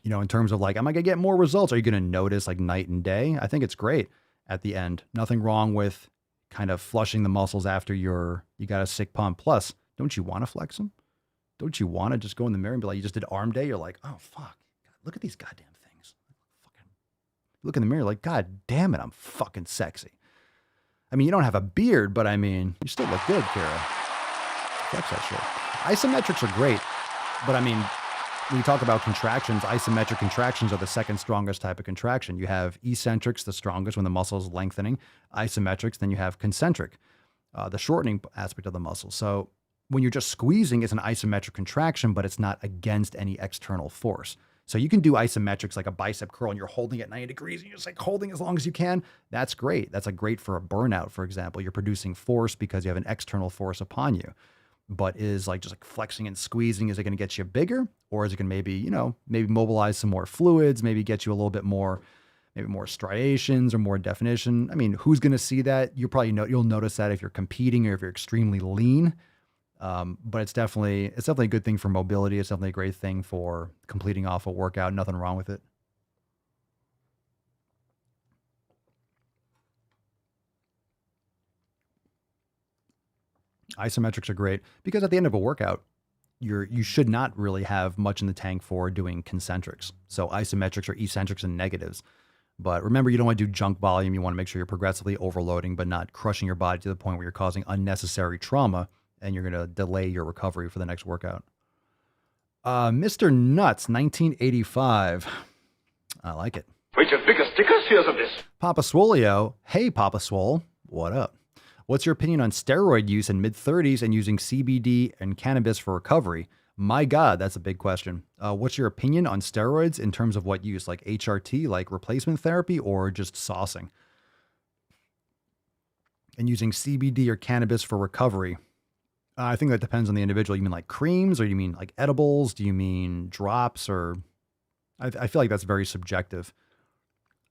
In terms of like, am I going to get more results? Are you going to notice like night and day? I think it's great at the end. Nothing wrong with kind of flushing the muscles after you got a sick pump. Plus, don't you want to flex them? Don't you want to just go in the mirror and be like, you just did arm day? You're like, oh, fuck. God, look at these goddamn things. Fucking look in the mirror like, God damn it, I'm fucking sexy. I mean, you don't have a beard, but I mean, you still look good, Kara. Flex that shit. Isometrics are great, but I mean, when you talk about contractions, isometric contractions are the second strongest type of contraction. You have eccentrics, the strongest when the muscle is lengthening. Isometrics, then you have concentric, the shortening aspect of the muscle. So when you're just squeezing, it's an isometric contraction, but it's not against any external force. So you can do isometrics like a bicep curl and you're holding at 90 degrees and you're just like holding as long as you can. That's great. That's like great for a burnout, for example. You're producing force because you have an external force upon you. But is like just like flexing and squeezing, is it going to get you bigger? Or is it going to maybe mobilize some more fluids, maybe get you a little bit more, maybe more striations or more definition? I mean, who's going to see that? You'll notice that if you're competing or if you're extremely lean. But it's definitely a good thing for mobility. It's definitely a great thing for completing off a workout. Nothing wrong with it. Isometrics are great because at the end of a workout, you should not really have much in the tank for doing concentrics. So isometrics are eccentrics and negatives. But remember, you don't want to do junk volume. You want to make sure you're progressively overloading, but not crushing your body to the point where you're causing unnecessary trauma and you're going to delay your recovery for the next workout. Mr. Nuts, 1985. I like it. Wait, your biggest stickers? Here's of this. Papa Swoleo. Hey, Papa Swole. What up? What's your opinion on steroid use in mid-30s and using CBD and cannabis for recovery? My God, that's a big question. What's your opinion on steroids in terms of what use, like HRT, like replacement therapy, or just saucing? And using CBD or cannabis for recovery. I think that depends on the individual. You mean like creams, or you mean like edibles? Do you mean drops? Or I feel like that's very subjective.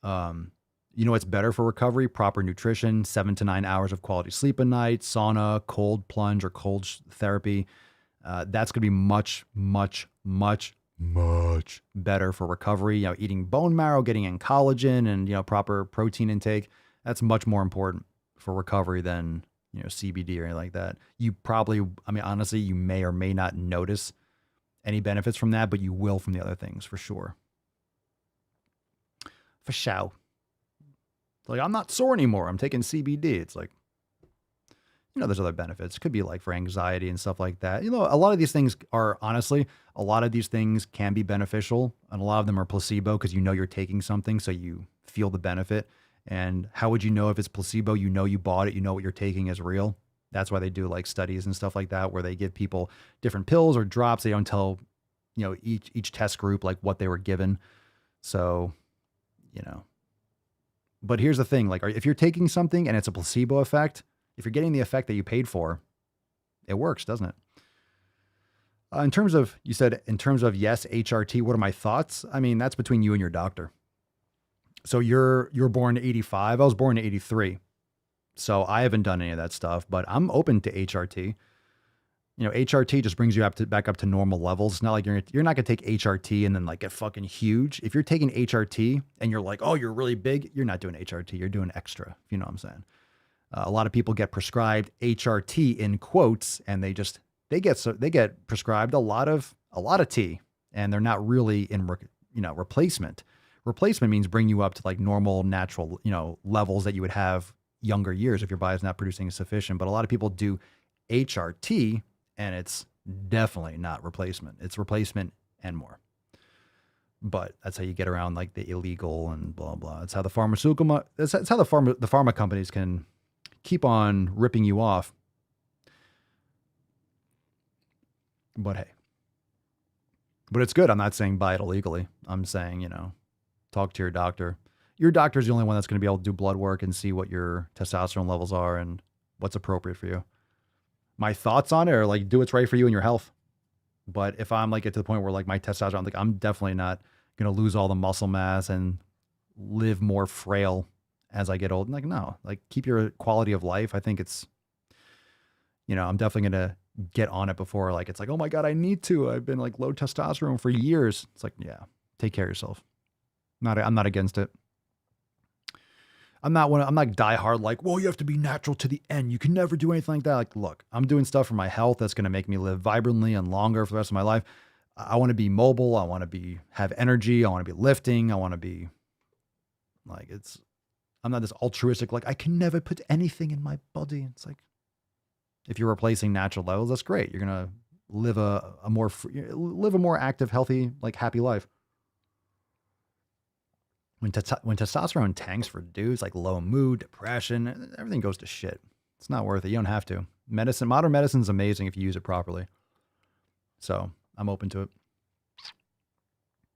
You know what's better for recovery? Proper nutrition, 7 to 9 hours of quality sleep a night, sauna, cold plunge, or cold therapy. That's going to be much, much, much, much better for recovery. You know, eating bone marrow, getting in collagen, and, you know, proper protein intake. That's much more important for recovery than, you know, CBD or anything like that. You probably, I mean, honestly, you may or may not notice any benefits from that, but you will from the other things for sure. For sure. Like, I'm not sore anymore. I'm taking CBD. It's like, you know, there's other benefits. It could be like for anxiety and stuff like that. You know, a lot of these things are, honestly, a lot of these things can be beneficial, and a lot of them are placebo because you know you're taking something, so you feel the benefit. And how would you know if it's placebo? You know you bought it. You know what you're taking is real. That's why they do like studies and stuff like that, where they give people different pills or drops. They don't tell, you know, each test group like what they were given. So, you know. But here's the thing, like, if you're taking something and it's a placebo effect, if you're getting the effect that you paid for, it works, doesn't it? In terms of, you said, in terms of, yes, HRT, what are my thoughts? I mean, that's between you and your doctor. So you're born in 85. I was born in 83. So I haven't done any of that stuff, but I'm open to HRT. You know, HRT just brings you back up to normal levels. It's not like you're not going to take HRT and then like get fucking huge. If you're taking HRT and you're like, oh, you're really big, you're not doing HRT. You're doing extra, if you know what I'm saying. A lot of people get prescribed HRT in quotes, and they get prescribed a lot of T, and they're not really in, you know, replacement. Replacement means bring you up to like normal, natural, you know, levels that you would have younger years if your body's not producing sufficient. But a lot of people do HRT, and it's definitely not replacement. It's replacement and more. But that's how you get around like the illegal and blah blah. It's how the pharmaceutical. It's how the pharma companies can keep on ripping you off. But hey, but it's good. I'm not saying buy it illegally. I'm saying, you know, talk to your doctor. Your doctor's the only one that's going to be able to do blood work and see what your testosterone levels are and what's appropriate for you. My thoughts on it are like, do what's right for you and your health. But if I'm like get to the point where like my testosterone, like I'm definitely not going to lose all the muscle mass and live more frail as I get old. Like, no, like keep your quality of life. I think it's, you know, I'm definitely going to get on it before like, it's like, oh my God, I need to, I've been like low testosterone for years. It's like, yeah, take care of yourself. I'm not against it. I'm not diehard like, well, you have to be natural to the end. You can never do anything like that. Like, look, I'm doing stuff for my health that's going to make me live vibrantly and longer for the rest of my life. I want to be mobile. I want to have energy. I want to be lifting. I want to be like, I'm not this altruistic, like I can never put anything in my body. It's like, if you're replacing natural levels, that's great. You're going to live a more active, healthy, like happy life. When testosterone tanks for dudes, like low mood, depression, everything goes to shit. It's not worth it. You don't have to. Modern medicine is amazing if you use it properly. So I'm open to it.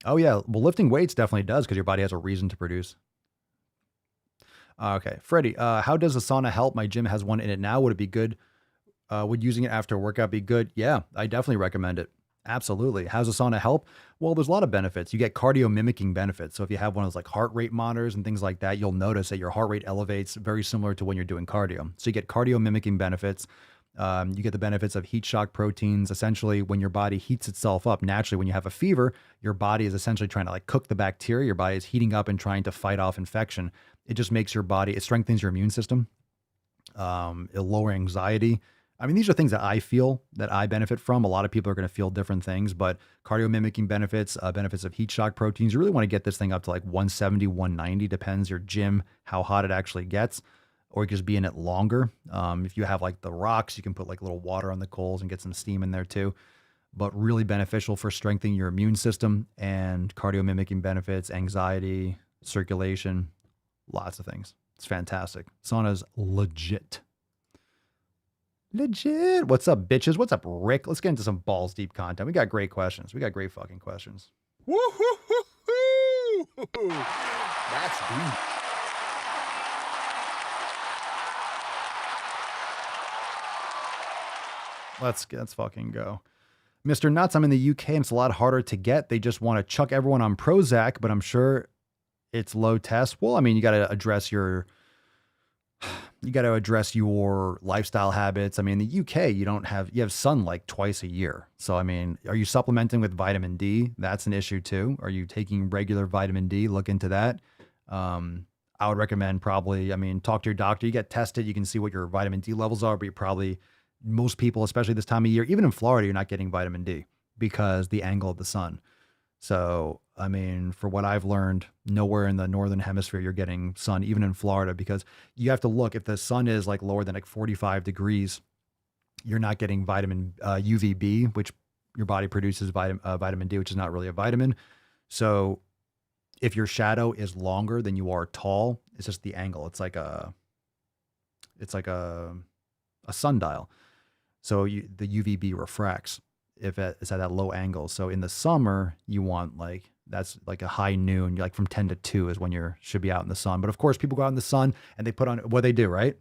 Oh yeah, well, lifting weights definitely does because your body has a reason to produce. Okay, Freddie, how does the sauna help? My gym has one in it now. Would it be good? Would using it after a workout be good? Yeah, I definitely recommend it. Absolutely. How's the sauna help? Well, there's a lot of benefits. You get cardio mimicking benefits. So if you have one of those like heart rate monitors and things like that, you'll notice that your heart rate elevates very similar to when you're doing cardio. So you get cardio mimicking benefits. You get the benefits of heat shock proteins. Essentially, when your body heats itself up naturally, when you have a fever, your body is essentially trying to like cook the bacteria. Your body is heating up and trying to fight off infection. It just makes your body, it strengthens your immune system. It'll lower anxiety. I mean, these are things that I feel that I benefit from. A lot of people are going to feel different things, but cardio mimicking benefits, benefits of heat shock proteins. You really want to get this thing up to like 170, 190, depends your gym, how hot it actually gets, or you can just be in it longer. If you have like the rocks, you can put like a little water on the coals and get some steam in there too, but really beneficial for strengthening your immune system and cardio mimicking benefits, anxiety, circulation, lots of things. It's fantastic. Sauna's legit. Legit. What's up, bitches? What's up, Rick? Let's get into some balls deep content. We got great questions. We got great fucking questions. Woo-hoo-hoo-hoo! That's deep. Let's fucking go. Mr. Nuts, I'm in the UK and it's a lot harder to get. They just want to chuck everyone on Prozac, but I'm sure it's low test. Well, I mean, you got to address your lifestyle habits. I mean, in the UK, you have sun like twice a year. So, I mean, are you supplementing with vitamin D? That's an issue too. Are you taking regular vitamin D? Look into that. I would recommend probably, I mean, talk to your doctor. You get tested. You can see what your vitamin D levels are, but most people, especially this time of year, even in Florida, you're not getting vitamin D because the angle of the sun. So, I mean, for what I've learned, nowhere in the northern hemisphere you're getting sun, even in Florida, because you have to look, if the sun is like lower than like 45 degrees, you're not getting vitamin UVB, which your body produces vitamin D, which is not really a vitamin. So if your shadow is longer than you are tall, it's just the angle. It's like a sundial. So the UVB refracts if it's at that low angle. So in the summer, you want that's like a high noon, like from 10 to 2 is when you should be out in the sun. But of course, people go out in the sun and they put on what they do, right?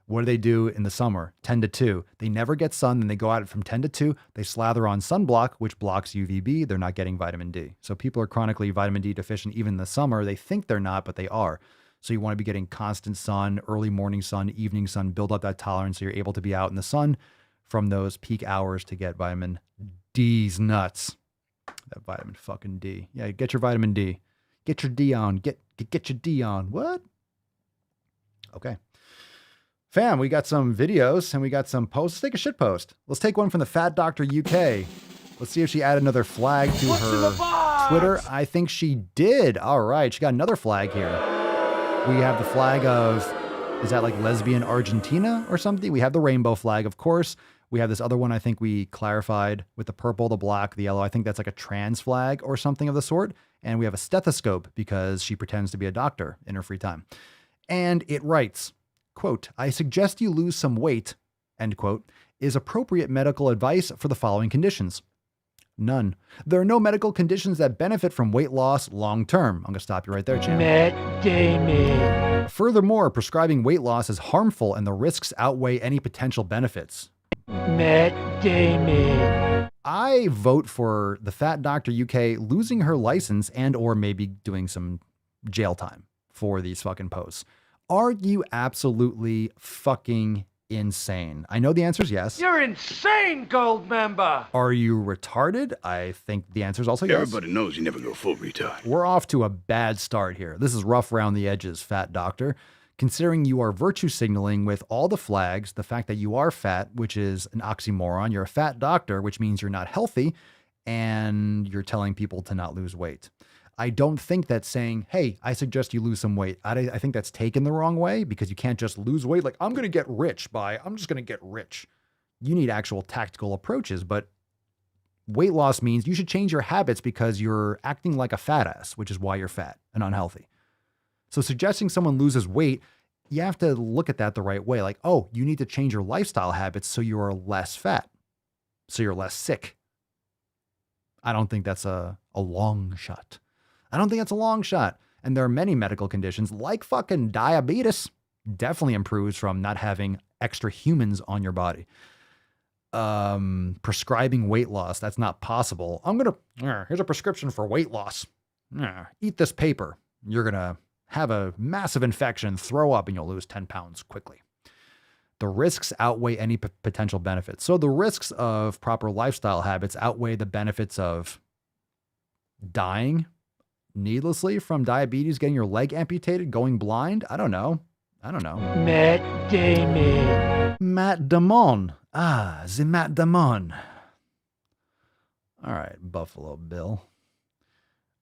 What do they do in the summer? 10 to 2. They never get sun. Then they go out from 10 to 2. They slather on sunblock, which blocks UVB. They're not getting vitamin D. So people are chronically vitamin D deficient even in the summer. They think they're not, but they are. So you want to be getting constant sun, early morning sun, evening sun, build up that tolerance so you're able to be out in the sun from those peak hours to get vitamin D's nuts. That vitamin fucking D. Yeah, get your vitamin D. Get your D on. Get your D on. What? Okay. Fam, we got some videos and we got some posts. Let's take a shit post. Let's take one from the Fat Doctor UK. Let's see if she added another flag to her Twitter. I think she did. All right. She got another flag here. We have the flag of, is that like lesbian Argentina or something? We have the rainbow flag, of course. We have this other one I think we clarified with the purple, the black, the yellow. I think that's like a trans flag or something of the sort. And we have a stethoscope because she pretends to be a doctor in her free time. And it writes, quote, I suggest you lose some weight, end quote, is appropriate medical advice for the following conditions. None. There are no medical conditions that benefit from weight loss long term. I'm going to stop you right there, champ. Matt Damon. Furthermore, prescribing weight loss is harmful and the risks outweigh any potential benefits. Matt Damon. I vote for the Fat Doctor UK losing her license and or maybe doing some jail time for these fucking posts. Are you absolutely fucking insane? I know the answer is yes. You're insane, gold member. Are you retarded? I think the answer is also yes. Everybody knows you never go full retard. We're off to a bad start here. This is rough around the edges, Fat Doctor. Considering you are virtue signaling with all the flags, the fact that you are fat, which is an oxymoron, you're a fat doctor, which means you're not healthy, and you're telling people to not lose weight. I don't think that saying, hey, I suggest you lose some weight. I think that's taken the wrong way because you can't just lose weight. Like, I'm going to get rich I'm just going to get rich. You need actual tactical approaches, but weight loss means you should change your habits because you're acting like a fat ass, which is why you're fat and unhealthy. So suggesting someone loses weight, you have to look at that the right way. Like, oh, you need to change your lifestyle habits so you are less fat, so you're less sick. I don't think that's a long shot. I don't think that's a long shot. And there are many medical conditions like fucking diabetes definitely improves from not having extra humans on your body. Prescribing weight loss, that's not possible. Here's a prescription for weight loss. Eat this paper. You're going to have a massive infection, throw up, and you'll lose 10 pounds quickly. The risks outweigh any potential benefits. So the risks of proper lifestyle habits outweigh the benefits of dying needlessly from diabetes, getting your leg amputated, going blind. I don't know. Matt Damon. Matt Damon. The Matt Damon. All right, Buffalo Bill.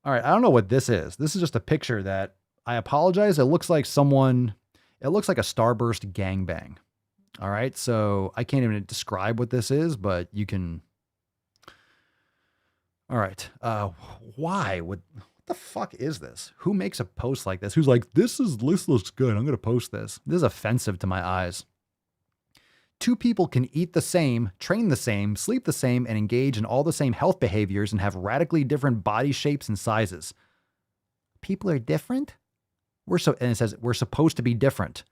All right, I don't know what this is. This is just a picture that, I apologize, it looks like a Starburst gangbang. All right, so I can't even describe what this is, but you can. All right, why? What the fuck is this? Who makes a post like this? Who's like, this looks good, I'm going to post this. This is offensive to my eyes. two people can eat the same, train the same, sleep the same, and engage in all the same health behaviors and have radically different body shapes and sizes. People are different? And it says we're supposed to be different.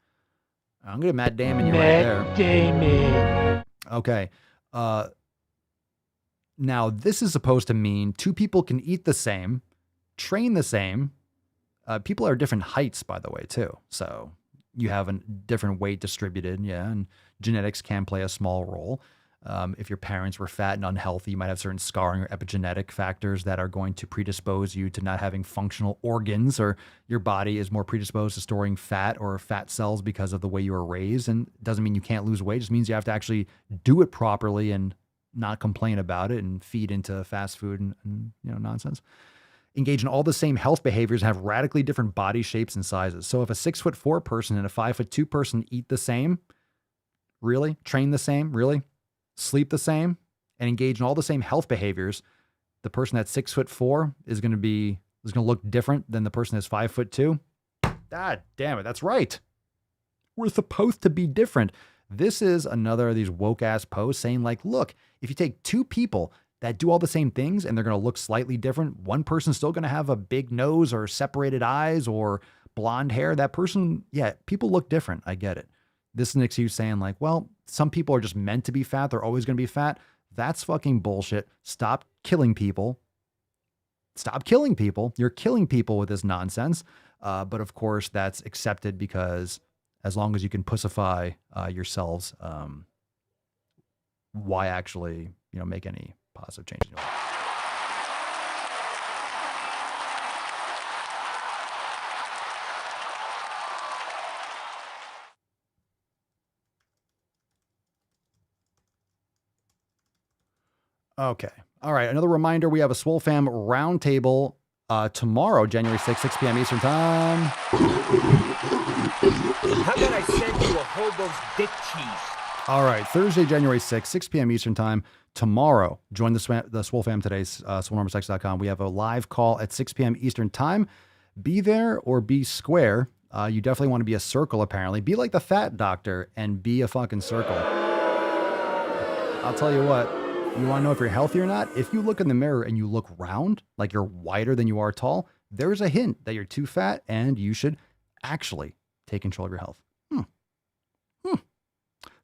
I'm going to Matt Damon you right there. Matt Damon. Okay. Now, this is supposed to mean two people can eat the same, train the same. People are different heights, by the way, too. So you have a different weight distributed, yeah, and genetics can play a small role. If your parents were fat and unhealthy, you might have certain scarring or epigenetic factors that are going to predispose you to not having functional organs, or your body is more predisposed to storing fat or fat cells because of the way you were raised. And it doesn't mean you can't lose weight. It just means you have to actually do it properly and not complain about it and feed into fast food and nonsense. Engage in all the same health behaviors and have radically different body shapes and sizes. So if a 6'4" person and a 5'2" person eat the same, really? Train the same, really? Sleep the same, and engage in all the same health behaviors, the person that's 6'4" is going to look different than the person that's 5'2". God damn it. That's right. We're supposed to be different. This is another of these woke ass posts saying like, look, if you take two people that do all the same things and they're going to look slightly different, one person's still going to have a big nose or separated eyes or blonde hair. That person, yeah, people look different. I get it. This is an excuse saying like, well, some people are just meant to be fat. They're always going to be fat. That's fucking bullshit. Stop killing people. Stop killing people. You're killing people with this nonsense. But of course, that's accepted because as long as you can pussify yourselves, why actually, make any positive change in your life? Okay. All right. Another reminder, we have a SwoleFam roundtable tomorrow, January 6th, 6 p.m. Eastern Time. How about I send you a hobo's dick cheese? All right. Thursday, January 6th, 6 p.m. Eastern Time. Tomorrow, join the SwoleFam today, SwoleNormusX.com. We have a live call at 6 p.m. Eastern Time. Be there or be square. You definitely want to be a circle, apparently. Be like the fat doctor and be a fucking circle. I'll tell you what. You want to know if you're healthy or not? If you look in the mirror and you look round, like you're wider than you are tall, there's a hint that you're too fat and you should actually take control of your health.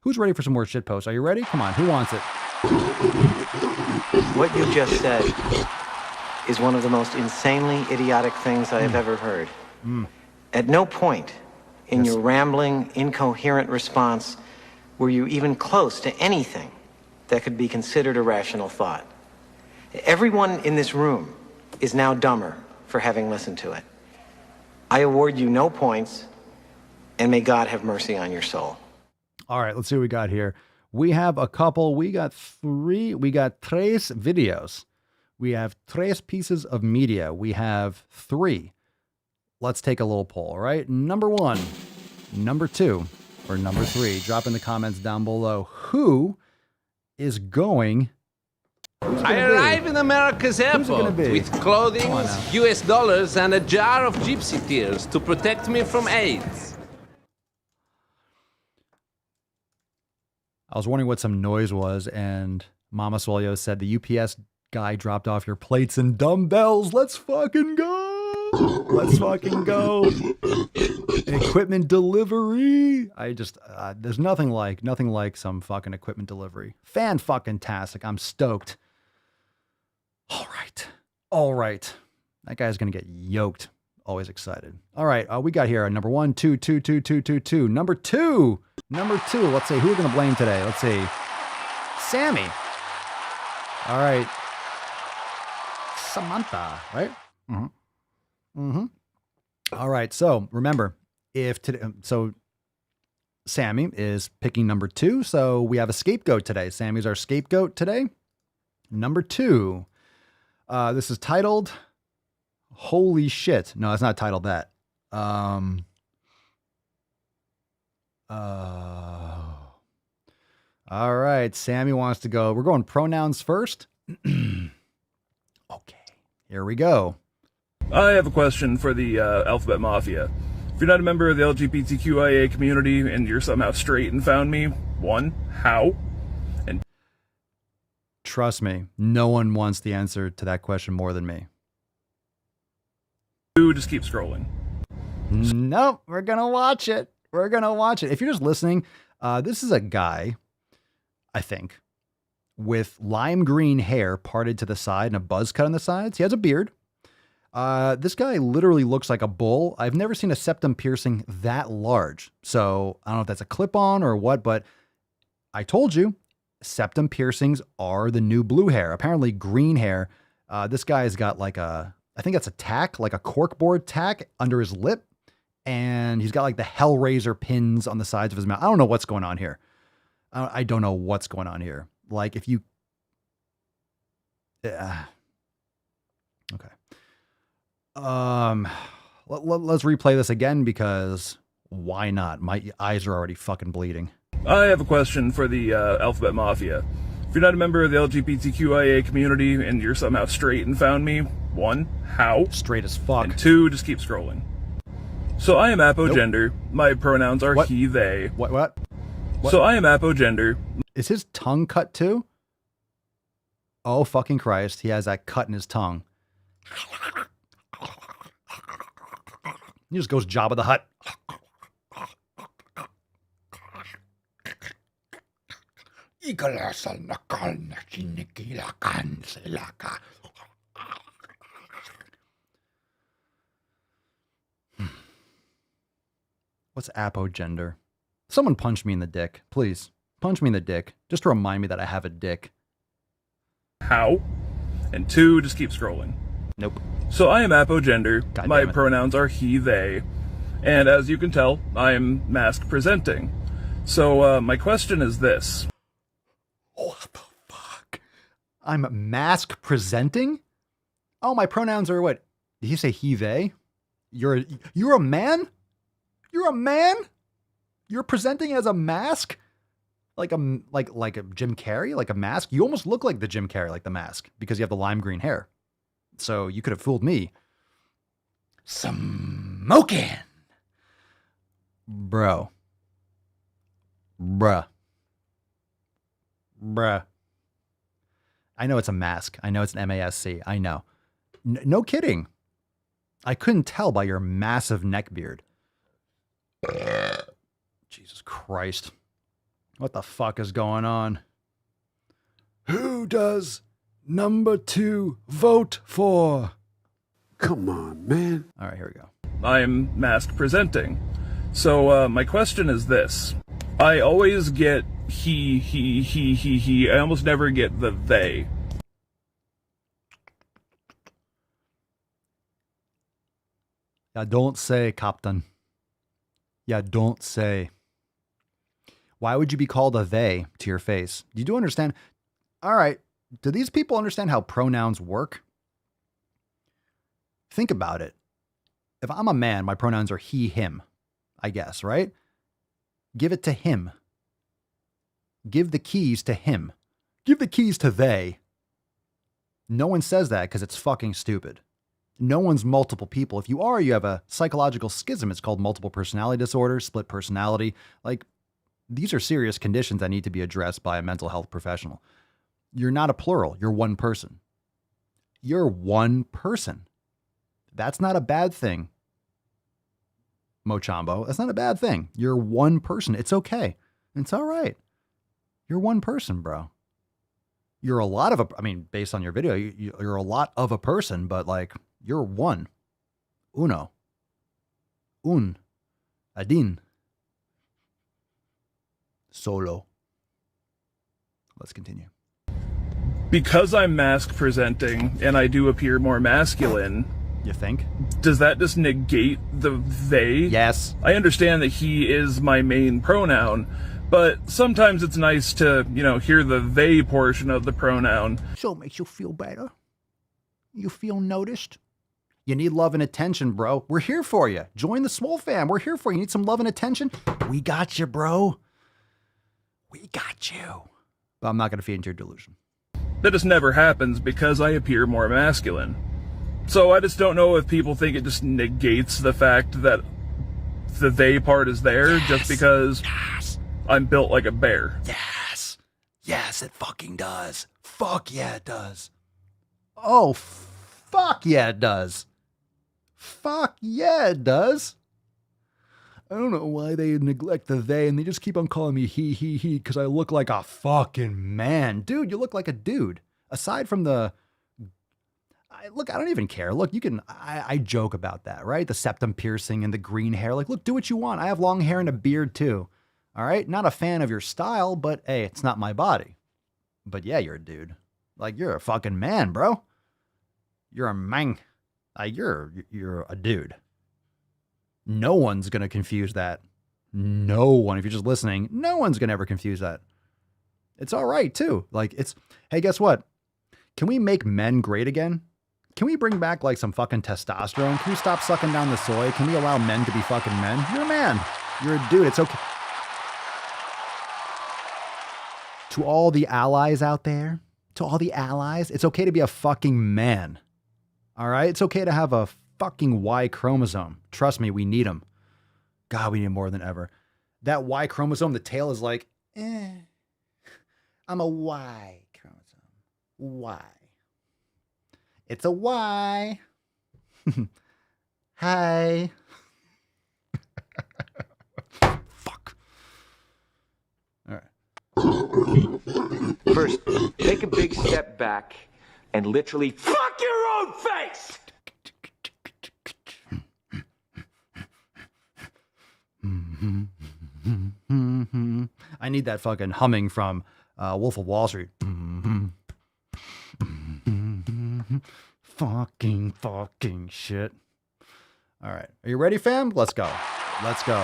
Who's ready for some more shit posts? Are you ready? Come on, who wants it? What you just said is one of the most insanely idiotic things I have ever heard. At no point in your rambling, incoherent response were you even close to anything that could be considered a rational thought. Everyone in this room is now dumber for having listened to it. I award you no points, and may God have mercy on your soul. All right, let's see what we got here. We have a couple. We got tres videos. We have tres pieces of media. We have 3. Let's take a little poll, all right? Number 1, number 2, or number 3. Drop in the comments down below. Who is going? I arrive in America's airport with clothing, US dollars, and a jar of gypsy tears to protect me from AIDS. I was wondering what some noise was, and Mama Swole said the UPS guy dropped off your plates and dumbbells. Let's fucking go. Let's fucking go. Equipment delivery. I just, there's nothing like some fucking equipment delivery. Fan-fucking-tastic. I'm stoked. All right. That guy's going to get yoked. Always excited. All right. We got here number 1, 2, 2, 2, 2, 2, 2. Number 2. Let's see. Who are we going to blame today? Let's see. Sammy. All right. Samantha, right? All right. So remember, Sammy is picking number 2. So we have a scapegoat today. Sammy's our scapegoat today. Number 2. This is titled Holy Shit. No, it's not titled that. All right. Sammy wants to go. We're going pronouns first. Okay. Here we go. I have a question for the Alphabet Mafia. If you're not a member of the LGBTQIA community and you're somehow straight and found me, One, how? And Trust me, no one wants the answer to that question more than me. two, just keep scrolling. Nope, we're gonna watch it. We're gonna watch it. If you're just listening, this is a guy, I think, with lime green hair parted to the side and a buzz cut on the sides. He has a beard. This guy literally looks like a bull. I've never seen a septum piercing that large. So I don't know if that's a clip-on or what, but I told you, septum piercings are the new blue hair. Apparently green hair. This guy's got like I think that's a tack, like a corkboard tack under his lip. And he's got like the Hellraiser pins on the sides of his mouth. I don't know what's going on here. I don't know what's going on here. Like if you, okay. Let's replay this again because why not? My eyes are already fucking bleeding. I have a question for the Alphabet Mafia. If you're not a member of the LGBTQIA community and you're somehow straight and found me, one, how? Straight as fuck. And two, just keep scrolling. So I am apogender. Nope. My pronouns are he, they. What? So I am apogender. Is his tongue cut too? Oh, fucking Christ. He has that cut in his tongue. He just goes Jabba the Hutt. What's apogender? Someone punch me in the dick, please. Punch me in the dick, just to remind me that I have a dick. How? And two, just keep scrolling. Nope. So I am apogender. God My damn it. pronouns are he, they. And as you can tell, I am mask presenting. So my question is this. What the fuck? I'm mask presenting? Oh, my pronouns are what? Did you say he, they? You're a man? You're a man? You're presenting as a mask? Like a Jim Carrey? Like a mask? You almost look like the Jim Carrey, like the mask, because you have the lime green hair. So you could have fooled me. Smoking. Bruh. I know it's a mask. I know it's an MASC. I know. No kidding. I couldn't tell by your massive neck beard. Jesus Christ. What the fuck is going on? Who does number 2 vote for? Come on, man. All right, here we go. I am mask presenting. So my question is this. I always get he. I almost never get the they. Yeah, don't say, Captain. Yeah, don't say. Why would you be called a they to your face? You do understand? All right. Do these people understand how pronouns work? Think about it. If I'm a man, my pronouns are he, him, I guess, right? Give it to him. Give the keys to him. Give the keys to they. No one says that because it's fucking stupid. No one's multiple people. If you are, you have a psychological schism. It's called multiple personality disorder, split personality. Like, these are serious conditions that need to be addressed by a mental health professional. You're not a plural. You're one person. You're one person. That's not a bad thing, Mochambo. That's not a bad thing. You're one person. It's okay. It's all right. You're one person, bro. You're a lot of based on your video, you're a lot of a person, but like, you're one. Uno. Un. Adin. Solo. Let's continue. Because I'm mask presenting and I do appear more masculine. You think? Does that just negate the they? Yes. I understand that he is my main pronoun, but sometimes it's nice to, hear the they portion of the pronoun. So it makes you feel better. You feel noticed. You need love and attention, bro. We're here for you. Join the SwoleFam. We're here for you. You need some love and attention? We got you, bro. We got you. But I'm not going to feed into your delusion. That just never happens because I appear more masculine. So I just don't know if people think it just negates the fact that the they part is there just because... I'm built like a bear. Yes. Yes, it fucking does. Fuck yeah, it does. Oh, fuck yeah, it does. Fuck yeah, it does. I don't know why they neglect the they and they just keep on calling me he, because I look like a fucking man. Dude, you look like a dude. Aside from the... Look, I don't even care. Look, you can... I joke about that, right? The septum piercing and the green hair. Like, look, do what you want. I have long hair and a beard, too. All right? Not a fan of your style, but hey, it's not my body. But yeah, you're a dude. Like, you're a fucking man, bro. You're a man. You're a dude. No one's going to confuse that. No one. If you're just listening, no one's going to ever confuse that. It's all right, too. Like, it's... Hey, guess what? Can we make men great again? Can we bring back, like, some fucking testosterone? Can we stop sucking down the soy? Can we allow men to be fucking men? You're a man. You're a dude. It's okay. To all the allies out there, to all the allies, it's okay to be a fucking man. All right? It's okay to have a fucking Y chromosome. Trust me, we need them. God, we need more than ever. That Y chromosome, the tail is like, I'm a Y chromosome. Y. It's a Y. Hi. Fuck. All right. First, take a big step back and literally fuck your own face! I need that fucking humming from Wolf of Wall Street. Fucking shit. All right. Are you ready, fam? Let's go. Let's go.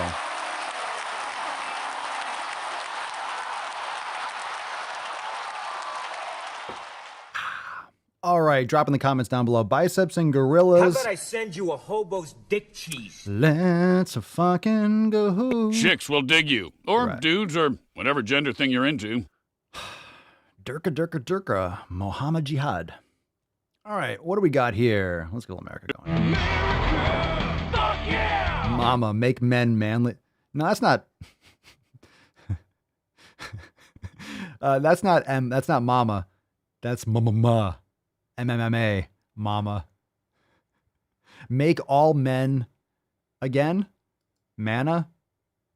All right. Drop in the comments down below. Biceps and gorillas. How about I send you a hobo's dick cheese? Let's fucking go. Chicks will dig you. Or Right. dudes, or whatever gender thing you're into. Durka. Mohammed Jihad. All right. What do we got here? Let's get America going. Fuck yeah! Mama, make men manly. No, that's not. That's not mama. That's mama. MMA. Mama. Make all men again. Mana.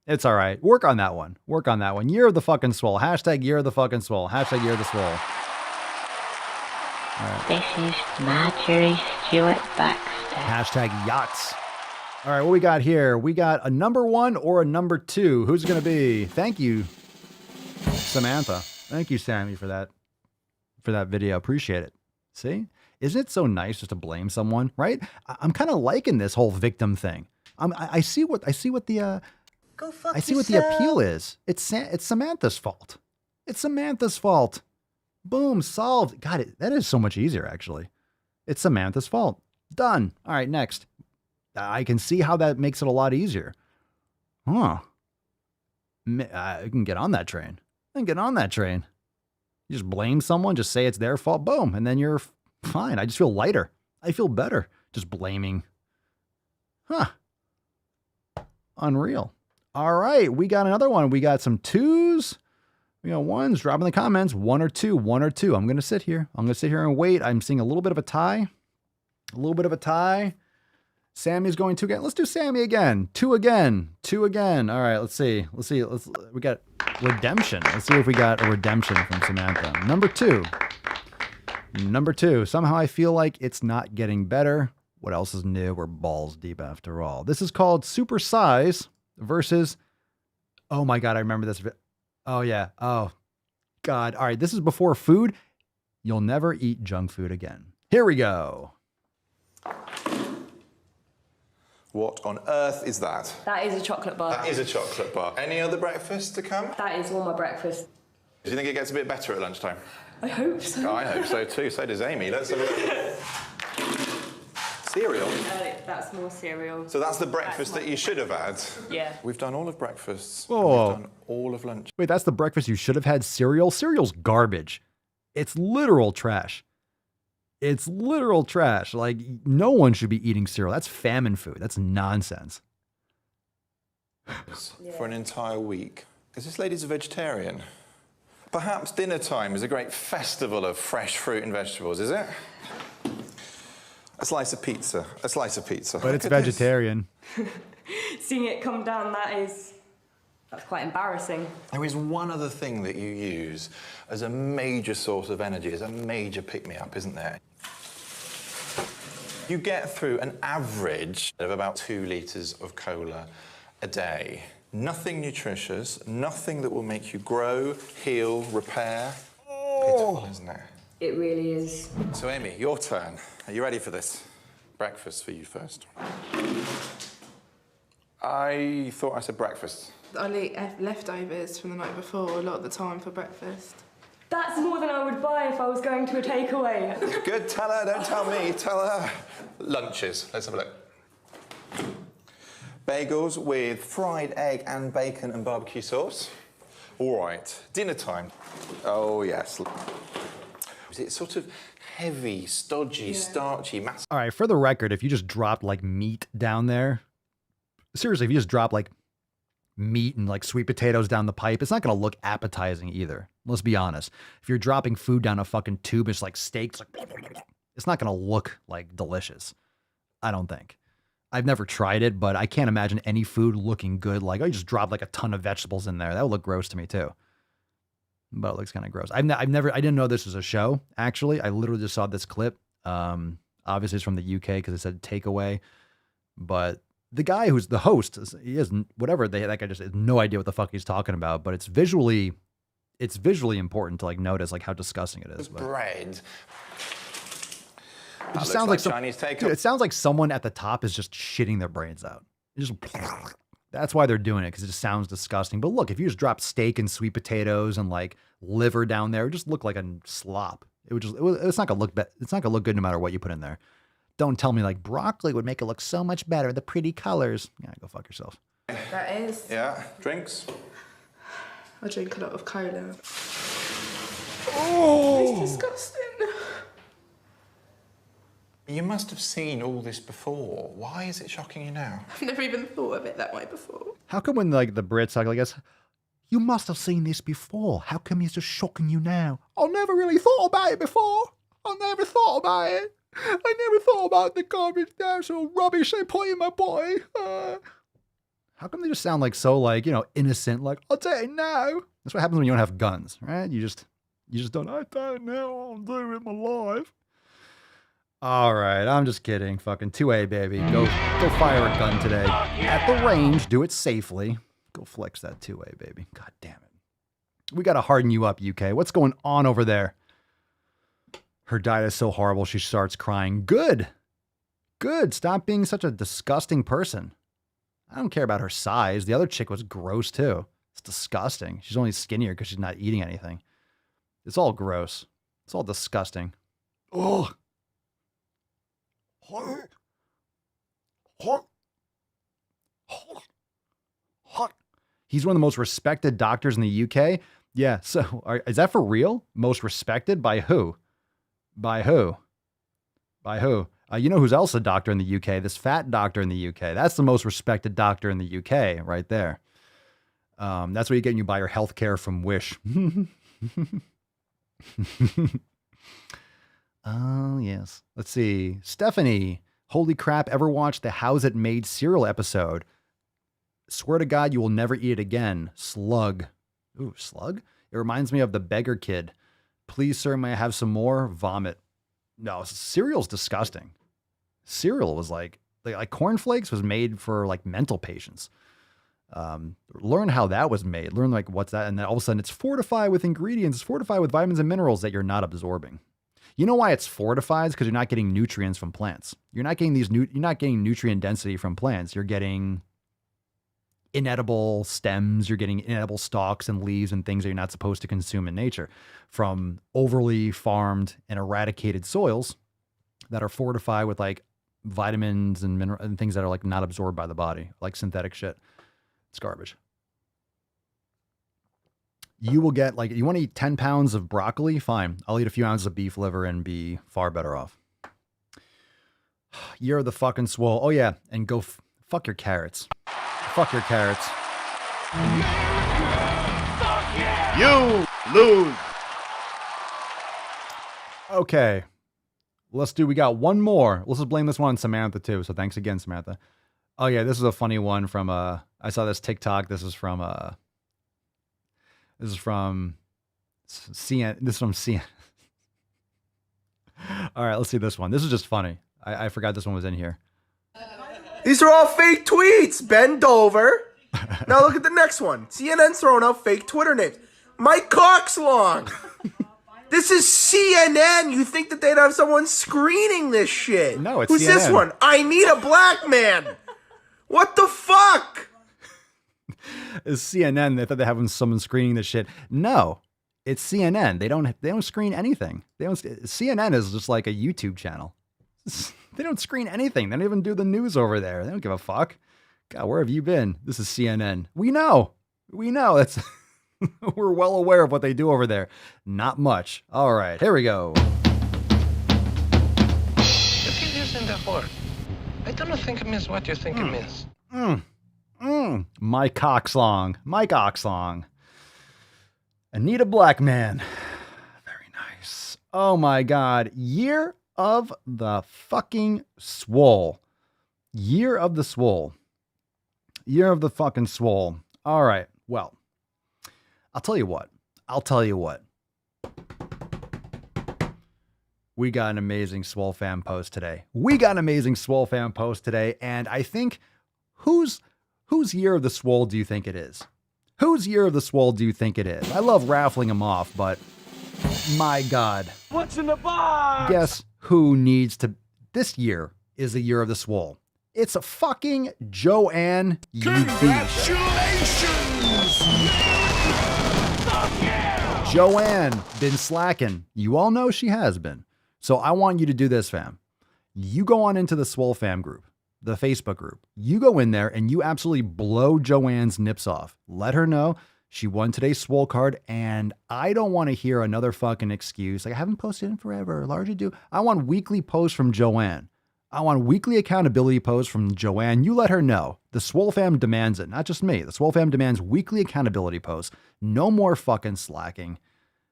It's all right. Work on that one. Year of the fucking swole. Hashtag year of the fucking swole. Hashtag year of the swole. All right. This is Marjorie Stewart Baxter. Hashtag yachts. All right, what we got here? We got a number 1 or a number 2. Who's it going to be? Thank you, Samantha. Thank you, Sammy, for that video. Appreciate it. See? Isn't it so nice just to blame someone, right? I'm kind of liking this whole victim thing. I see what the appeal is. It's Samantha's fault. It's Samantha's fault. Boom, solved. God, that is so much easier, actually. It's Samantha's fault. Done. All right, next. I can see how that makes it a lot easier. Huh. I can get on that train. You just blame someone, just say it's their fault, boom, and then you're fine. I just feel lighter. I feel better just blaming. Huh. Unreal. All right, we got another one. We got some 2s. We got 1s. Drop in the comments. 1 or 2. I'm going to sit here. And wait. I'm seeing a little bit of a tie. Sammy's going 2 again. Let's do Sammy again. 2 again. All right, let's see. We got redemption. Let's see if we got a redemption from Samantha. Number 2. Somehow I feel like it's not getting better. What else is new? We're balls deep after all. This is called Super Size versus... Oh my God, I remember this. Oh yeah. Oh God. All right, this is before food. You'll never eat junk food again. Here we go. What on earth is that? That is a chocolate bar. That is a chocolate bar. Any other breakfast to come? That is all my breakfast. Do you think it gets a bit better at lunchtime? I hope so. Oh, I hope so too. So does Amy. Let's have a look. Cereal? That's more cereal. So that's the breakfast that you should have had? Yeah. We've done all of breakfasts. Oh. We've done all of lunch. Wait, that's the breakfast you should have had? Cereal? Cereal's garbage. It's literal trash. Like, no one should be eating cereal. That's famine food. That's nonsense. For an entire week. Because this lady's a vegetarian. Perhaps dinner time is a great festival of fresh fruit and vegetables, is it? A slice of pizza. A slice of pizza. But it's vegetarian. Seeing it come down, that's quite embarrassing. There is one other thing that you use as a major source of energy, as a major pick-me-up, isn't there? You get through an average of about 2 litres of cola a day. Nothing nutritious, nothing that will make you grow, heal, repair. Pitiful, isn't it? It really is. So, Amy, your turn. Are you ready for this? Breakfast for you first. I thought I said breakfast. I'll eat leftovers from the night before a lot of the time for breakfast. That's more than I would buy if I was going to a takeaway. Good, tell her, don't tell me, tell her. Lunches, let's have a look. Bagels with fried egg and bacon and barbecue sauce. All right, dinner time. Oh, yes. It's sort of heavy, stodgy, starchy, massive. All right, for the record, if you just dropped like meat down there, seriously, if you just drop like meat and like sweet potatoes down the pipe, it's not going to look appetizing either. Let's be honest. If you're dropping food down a fucking tube, it's like steaks, it's not going to look like delicious. I don't think. I've never tried it, but I can't imagine any food looking good. Like, oh, you just drop like a ton of vegetables in there. That would look gross to me too. But it looks kind of gross. I didn't know this was a show, actually. I literally just saw this clip. Obviously it's from the UK because it said takeaway. But the guy who's the host, he has whatever, that guy just has no idea what the fuck he's talking about. But it's visually important to like notice like how disgusting it is. But bread. it just sounds like Chinese takeaway. Dude, it sounds like someone at the top is just shitting their brains out. That's why they're doing it, because it just sounds disgusting. But look, if you just drop steak and sweet potatoes and like liver down there, it would just look like a slop. It's not gonna look it's not gonna look good no matter what you put in there. Don't tell me like broccoli would make it look so much better. The pretty colors. Yeah, go fuck yourself. That is. Yeah, drinks. I drink a lot of cola. Oh! It's disgusting. You must have seen all this before. Why is it shocking you now? I've never even thought of it that way before. How come when like the Brits like, I guess, you must have seen this before. How come it's just shocking you now? I never really thought about it before. I never thought about it. I never thought about the garbage that's so rubbish they put in my body. How come they just sound like so like, you know, innocent? Like, I'll tell you now. That's what happens when you don't have guns, right? You just don't, I don't know what I'm doing with my life. All right, I'm just kidding. Fucking 2A, baby. Go fire a gun today. At the range, do it safely. Go flex that 2A, baby. God damn it. We got to harden you up, UK. What's going on over there? Her diet is so horrible, she starts crying. Good. Good. Stop being such a disgusting person. I don't care about her size. The other chick was gross, too. It's disgusting. She's only skinnier because she's not eating anything. It's all gross. It's all disgusting. Ugh. He's one of the most respected doctors in the UK. Yeah, so is that for real? Most respected? By who? By who? By who? You know who's else a doctor in the UK? This fat doctor in the UK. That's the most respected doctor in the UK right there. That's what you get when you buy your health care from Wish. Oh, yes. Let's see. Stephanie, holy crap, ever watched the How's It Made cereal episode? Swear to God, you will never eat it again. Slug. Ooh, slug? It reminds me of the beggar kid. Please, sir, may I have some more? Vomit. No, cereal's disgusting. Cereal was like cornflakes was made for like mental patients. Learn how that was made. Learn like what's that? And then all of a sudden it's fortified with ingredients. It's fortified with vitamins and minerals that you're not absorbing. You know why it's fortified? Because you're not getting nutrients from plants. You're not getting you're not getting nutrient density from plants. You're getting inedible stems. You're getting inedible stalks and leaves and things that you're not supposed to consume in nature from overly farmed and eradicated soils that are fortified with like vitamins and minerals and things that are like not absorbed by the body, like synthetic shit. It's garbage. You will get like, you want to eat 10 pounds of broccoli? Fine. I'll eat a few ounces of beef liver and be far better off. You're the fucking swole. Oh yeah. And go fuck your carrots. Fuck your carrots. You lose. Okay. We got one more. Let's just blame this one on Samantha too. So thanks again, Samantha. Oh yeah, this is a funny one from I saw this TikTok. This is from CN. This is from CN. All right, let's see this one. This is just funny. I forgot this one was in here. These are all fake tweets. Bend over. Now look at the next one. CNN's throwing out fake Twitter names. Mike Cox long. This is CNN. You think that they'd have someone screening this shit? No, it's Who's CNN. this one? I need a black man. What the fuck? It's CNN. They thought they have someone screening this shit. No, it's CNN. They don't screen anything. CNN is just like a YouTube channel. They don't screen anything. They don't even do the news over there. They don't give a fuck. God, where have you been? This is CNN. We know. That's we're well aware of what they do over there. Not much. All right, here we go. You feel using the word. I don't think it means what you think it means. Mike Oxlong. I need a black man. Very nice. Oh my God. Year of the fucking Swole. Year of the Swole. Year of the fucking Swole. All right. Well, I'll tell you what. We got an amazing SwoleFam post today. And I think whose year of the Swole do you think it is? Whose year of the Swole do you think it is? I love raffling them off, but my God. What's in the box? Guess who needs to... This year is the year of the Swole. It's a fucking Joanne. Congratulations! Joanne, been slacking. You all know she has been. So I want you to do this, fam. You go on into the SwoleFam group, the Facebook group. You go in there and you absolutely blow Joanne's nips off. Let her know she won today's Swole card, and I don't want to hear another fucking excuse. Like, I haven't posted in forever. Largely do. I want weekly posts from Joanne. I want weekly accountability posts from Joanne. You let her know. The SwoleFam demands it. Not just me. The SwoleFam demands weekly accountability posts. No more fucking slacking.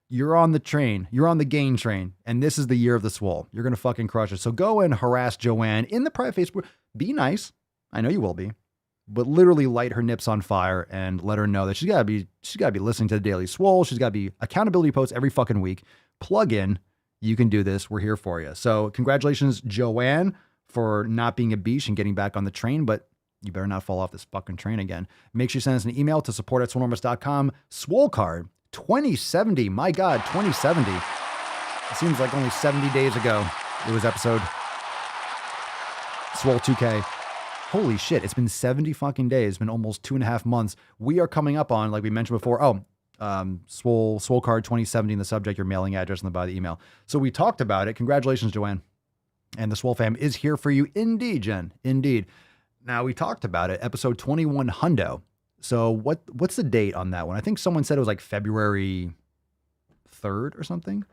You're on the train. You're on the gain train. And this is the year of the Swole. You're going to fucking crush it. So go and harass Joanne in the private Facebook. Be nice. I know you will be. But literally light her nips on fire and let her know that she's got to be listening to the Daily Swole. She's got to be accountability posts every fucking week. Plug in. You can do this. We're here for you. So congratulations, Joanne, for not being a beach and getting back on the train, but you better not fall off this fucking train again. Make sure you send us an email to support@swolenormous.com. Swole card 2070. My God, 2070. It seems like only 70 days ago it was episode Swole 2K. Holy shit, it's been 70 fucking days. It's been almost 2.5 months. We are coming up on, like we mentioned before, Swole card 2070 in the subject, your mailing address, and the body of the email. So we talked about it. Congratulations, Joanne. And the SwoleFam is here for you. Indeed, Jen. Indeed. Now, we talked about it, episode 21 hundo. So what's the date on that one? I think someone said it was like February 3rd or something.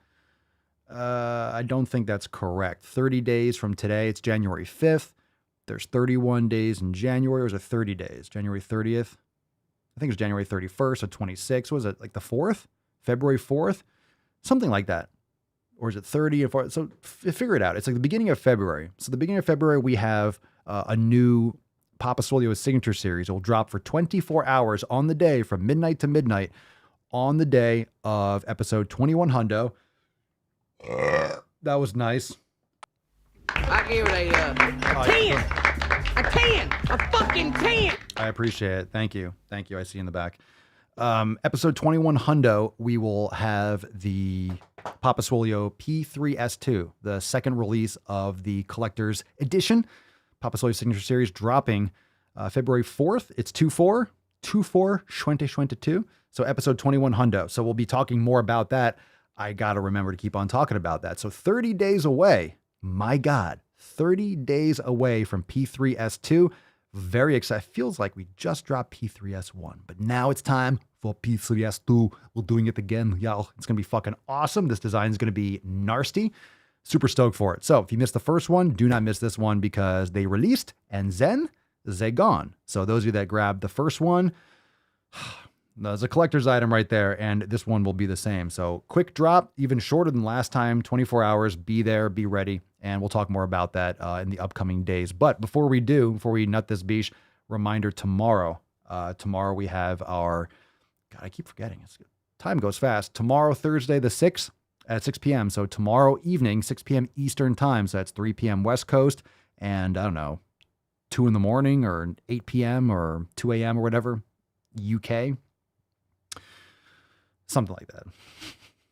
I don't think that's correct. 30 days from today. It's January 5th. There's 31 days in January. Or is it 30 days? January 30th? I think it's January 31st or 26th. Was it like the 4th? February 4th? Something like that. Or is it 30 and 40? So figure it out. It's like the beginning of February. So the beginning of February, we have a new Papa Swolio's signature series. It will drop for 24 hours on the day from midnight to midnight on the day of episode 21 hundo. That was nice. I give it a 10. A 10. A fucking 10. I appreciate it. Thank you. Thank you. I see you in the back. Episode 21 hundo, we will have the Papa Swolio P3S2, the second release of the collector's edition. Papa Swolio signature series dropping February 4th. It's 2-4 2022. So episode 21 hundo. So we'll be talking more about that. I got to remember to keep on talking about that. So 30 days away. My God, 30 days away from P3S2. Very excited. Feels like we just dropped P3S1, but now it's time for P3S2. We're doing it again, y'all. It's going to be fucking awesome. This design is going to be nasty. Super stoked for it. So if you missed the first one, do not miss this one because they released and then they gone. So those of you that grabbed the first one, That's a collector's item right there, and this one will be the same. So quick drop, even shorter than last time, 24 hours. Be there, be ready, and we'll talk more about that in the upcoming days. But before we nut this beach, reminder tomorrow. Tomorrow we have our, God, I keep forgetting. Time goes fast. Tomorrow, Thursday the 6th at 6 p.m. So tomorrow evening, 6 p.m. Eastern time. So that's 3 p.m. West Coast, and I don't know, 2 in the morning or 8 p.m. or 2 a.m. or whatever, UK. Something like that.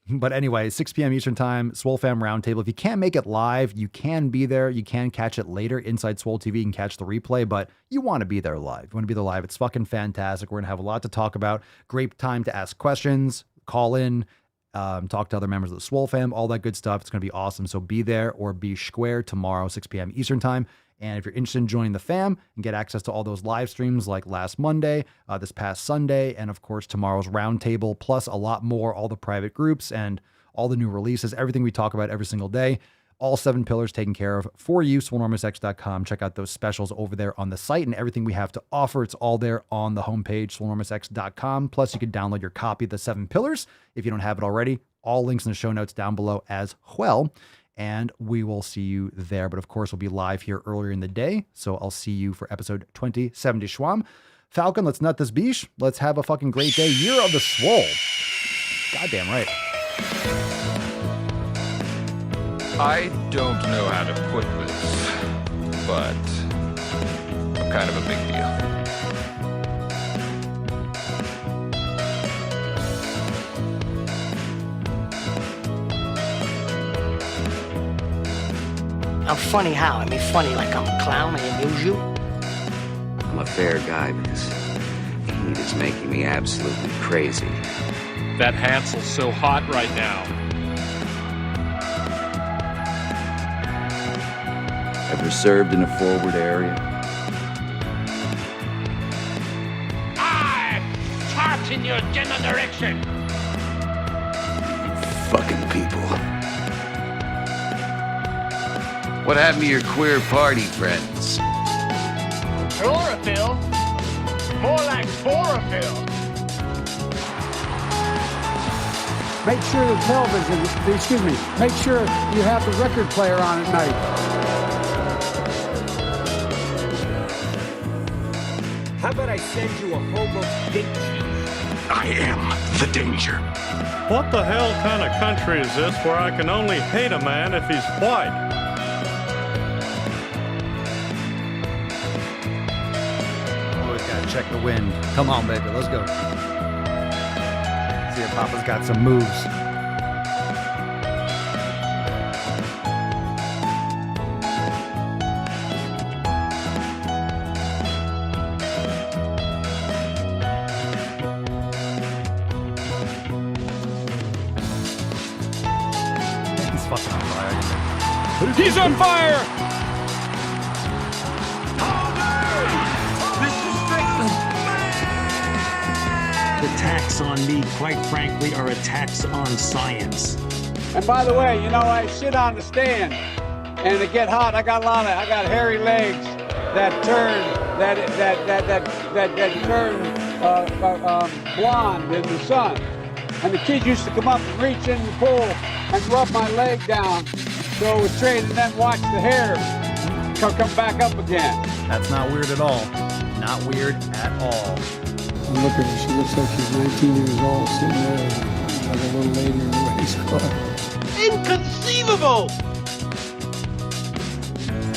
But anyway, 6 p.m. Eastern time, SwoleFam Roundtable. If you can't make it live, you can be there. You can catch it later inside Swole TV. You can catch the replay, but you want to be there live. You want to be there live. It's fucking fantastic. We're going to have a lot to talk about. Great time to ask questions, call in, talk to other members of the SwoleFam, all that good stuff. It's going to be awesome. So be there or be square tomorrow, 6 p.m. Eastern time. And if you're interested in joining the fam and get access to all those live streams like last Monday, this past Sunday, and of course tomorrow's roundtable, plus a lot more, all the private groups and all the new releases, everything we talk about every single day, all 7 pillars taken care of for you, SwoleNormousX.com. Check out those specials over there on the site and everything we have to offer. It's all there on the homepage, SwoleNormousX.com. Plus you can download your copy of the 7 pillars if you don't have it already. All links in the show notes down below as well. And we will see you there. But of course, we'll be live here earlier in the day. So I'll see you for episode 2070 Schwam. Falcon, let's nut this beach. Let's have a fucking great day. Year of the Swole. Goddamn right. I don't know how to put this, but I'm kind of a big deal. I'm funny how? I mean, funny like I'm a clown, I amuse you? I'm a fair guy because heat is making me absolutely crazy. That Hansel's so hot right now. Ever served in a forward area? I fart in your general direction. Fucking people. What happened to your queer party friends? Chlorophyll? More like chlorophyll. Make sure the television, excuse me, make sure you have the record player on at night. How about I send you a hobo dick cheese? I am the danger. What the hell kind of country is this where I can only hate a man if he's white? Check the wind. Come on, baby. Let's go. See if Papa's got some moves. He's fucking on fire. He's on fire! Attacks on me, quite frankly, are attacks on science. And by the way, you know, I sit on the stand and it get hot. I got hairy legs that turn blonde in the sun. And the kids used to come up and reach in the pool and rub my leg down so it was straight, and then watch the hair come back up again. That's not weird at all. Not weird at all. Look at her. She looks like she's 19 years old, sitting there like a little lady in a race car. Inconceivable!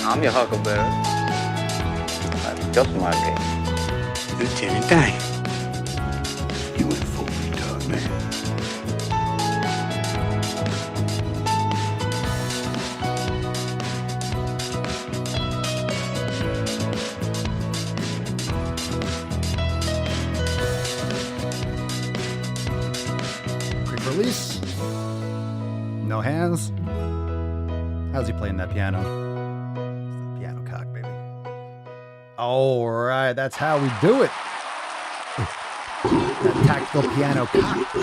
I'm your huckleberry. That's just my game. Lieutenant Dan, you went full retard, man. Release. No hands. How's he playing that piano? It's the piano cock, baby. All right, that's how we do it. That tactical piano cock.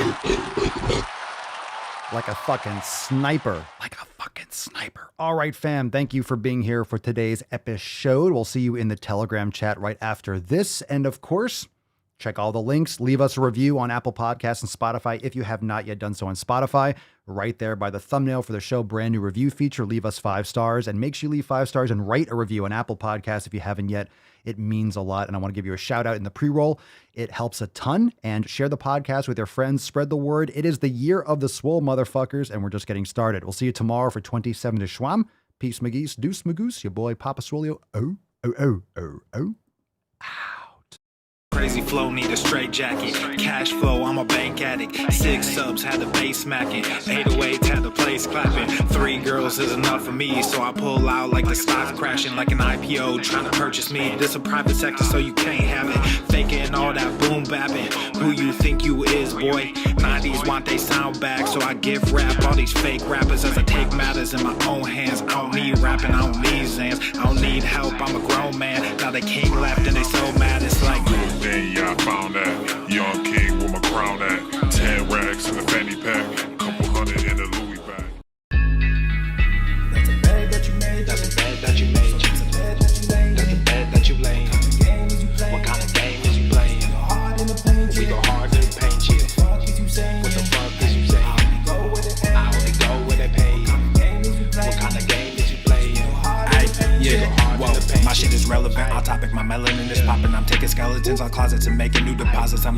Like a fucking sniper. Like a fucking sniper. All right, fam. Thank you for being here for today's episode. We'll see you in the Telegram chat right after this. And of course, Check all the links. Leave us a review on Apple Podcasts and Spotify if you have not yet done so on Spotify. Right there by the thumbnail for the show, brand new review feature. Leave us 5 stars, and make sure you leave 5 stars and write a review on Apple Podcasts if you haven't yet. It means a lot, and I want to give you a shout out in the pre-roll. It helps a ton, and share the podcast with your friends. Spread the word. It is the year of the Swole, motherfuckers, and we're just getting started. We'll see you tomorrow for 27 to Schwam. Peace, McGeese. Deuce, Magoose. Your boy, Papa Swolio. Oh. Crazy flow, need a straight jacket. Cash flow, I'm a bank addict. 6 subs, had the bass smacking. 808s, had the place clapping. 3 girls is enough for me, so I pull out like the stock crashing. Like an IPO, trying to purchase me. This a private sector, so you can't have it. Faking all that boom bapping. Who you think you is, boy? 90s want they sound back, so I give rap all these fake rappers as I take matters in my own hands. I don't need rapping, I don't need Zans. I don't need help, I'm a grown man. Now they can't left and they so mad, it's like... Then yeah, I found that young king with my crown at 10 racks in the fanny pack, couple hundred in the Louis bag. That's a bed that you made. That's a bed that you made. That's a bed that you laid. That's a bed that you laid. What kind of game is you playing? We go hard in the paint you. What the fuck is you saying? I only go where they pay. What kind of game is you playing? Whoa, my shit is relevant. On topic, my melanin is popping. I'm taking skeletons out closets and making new deposits. I'm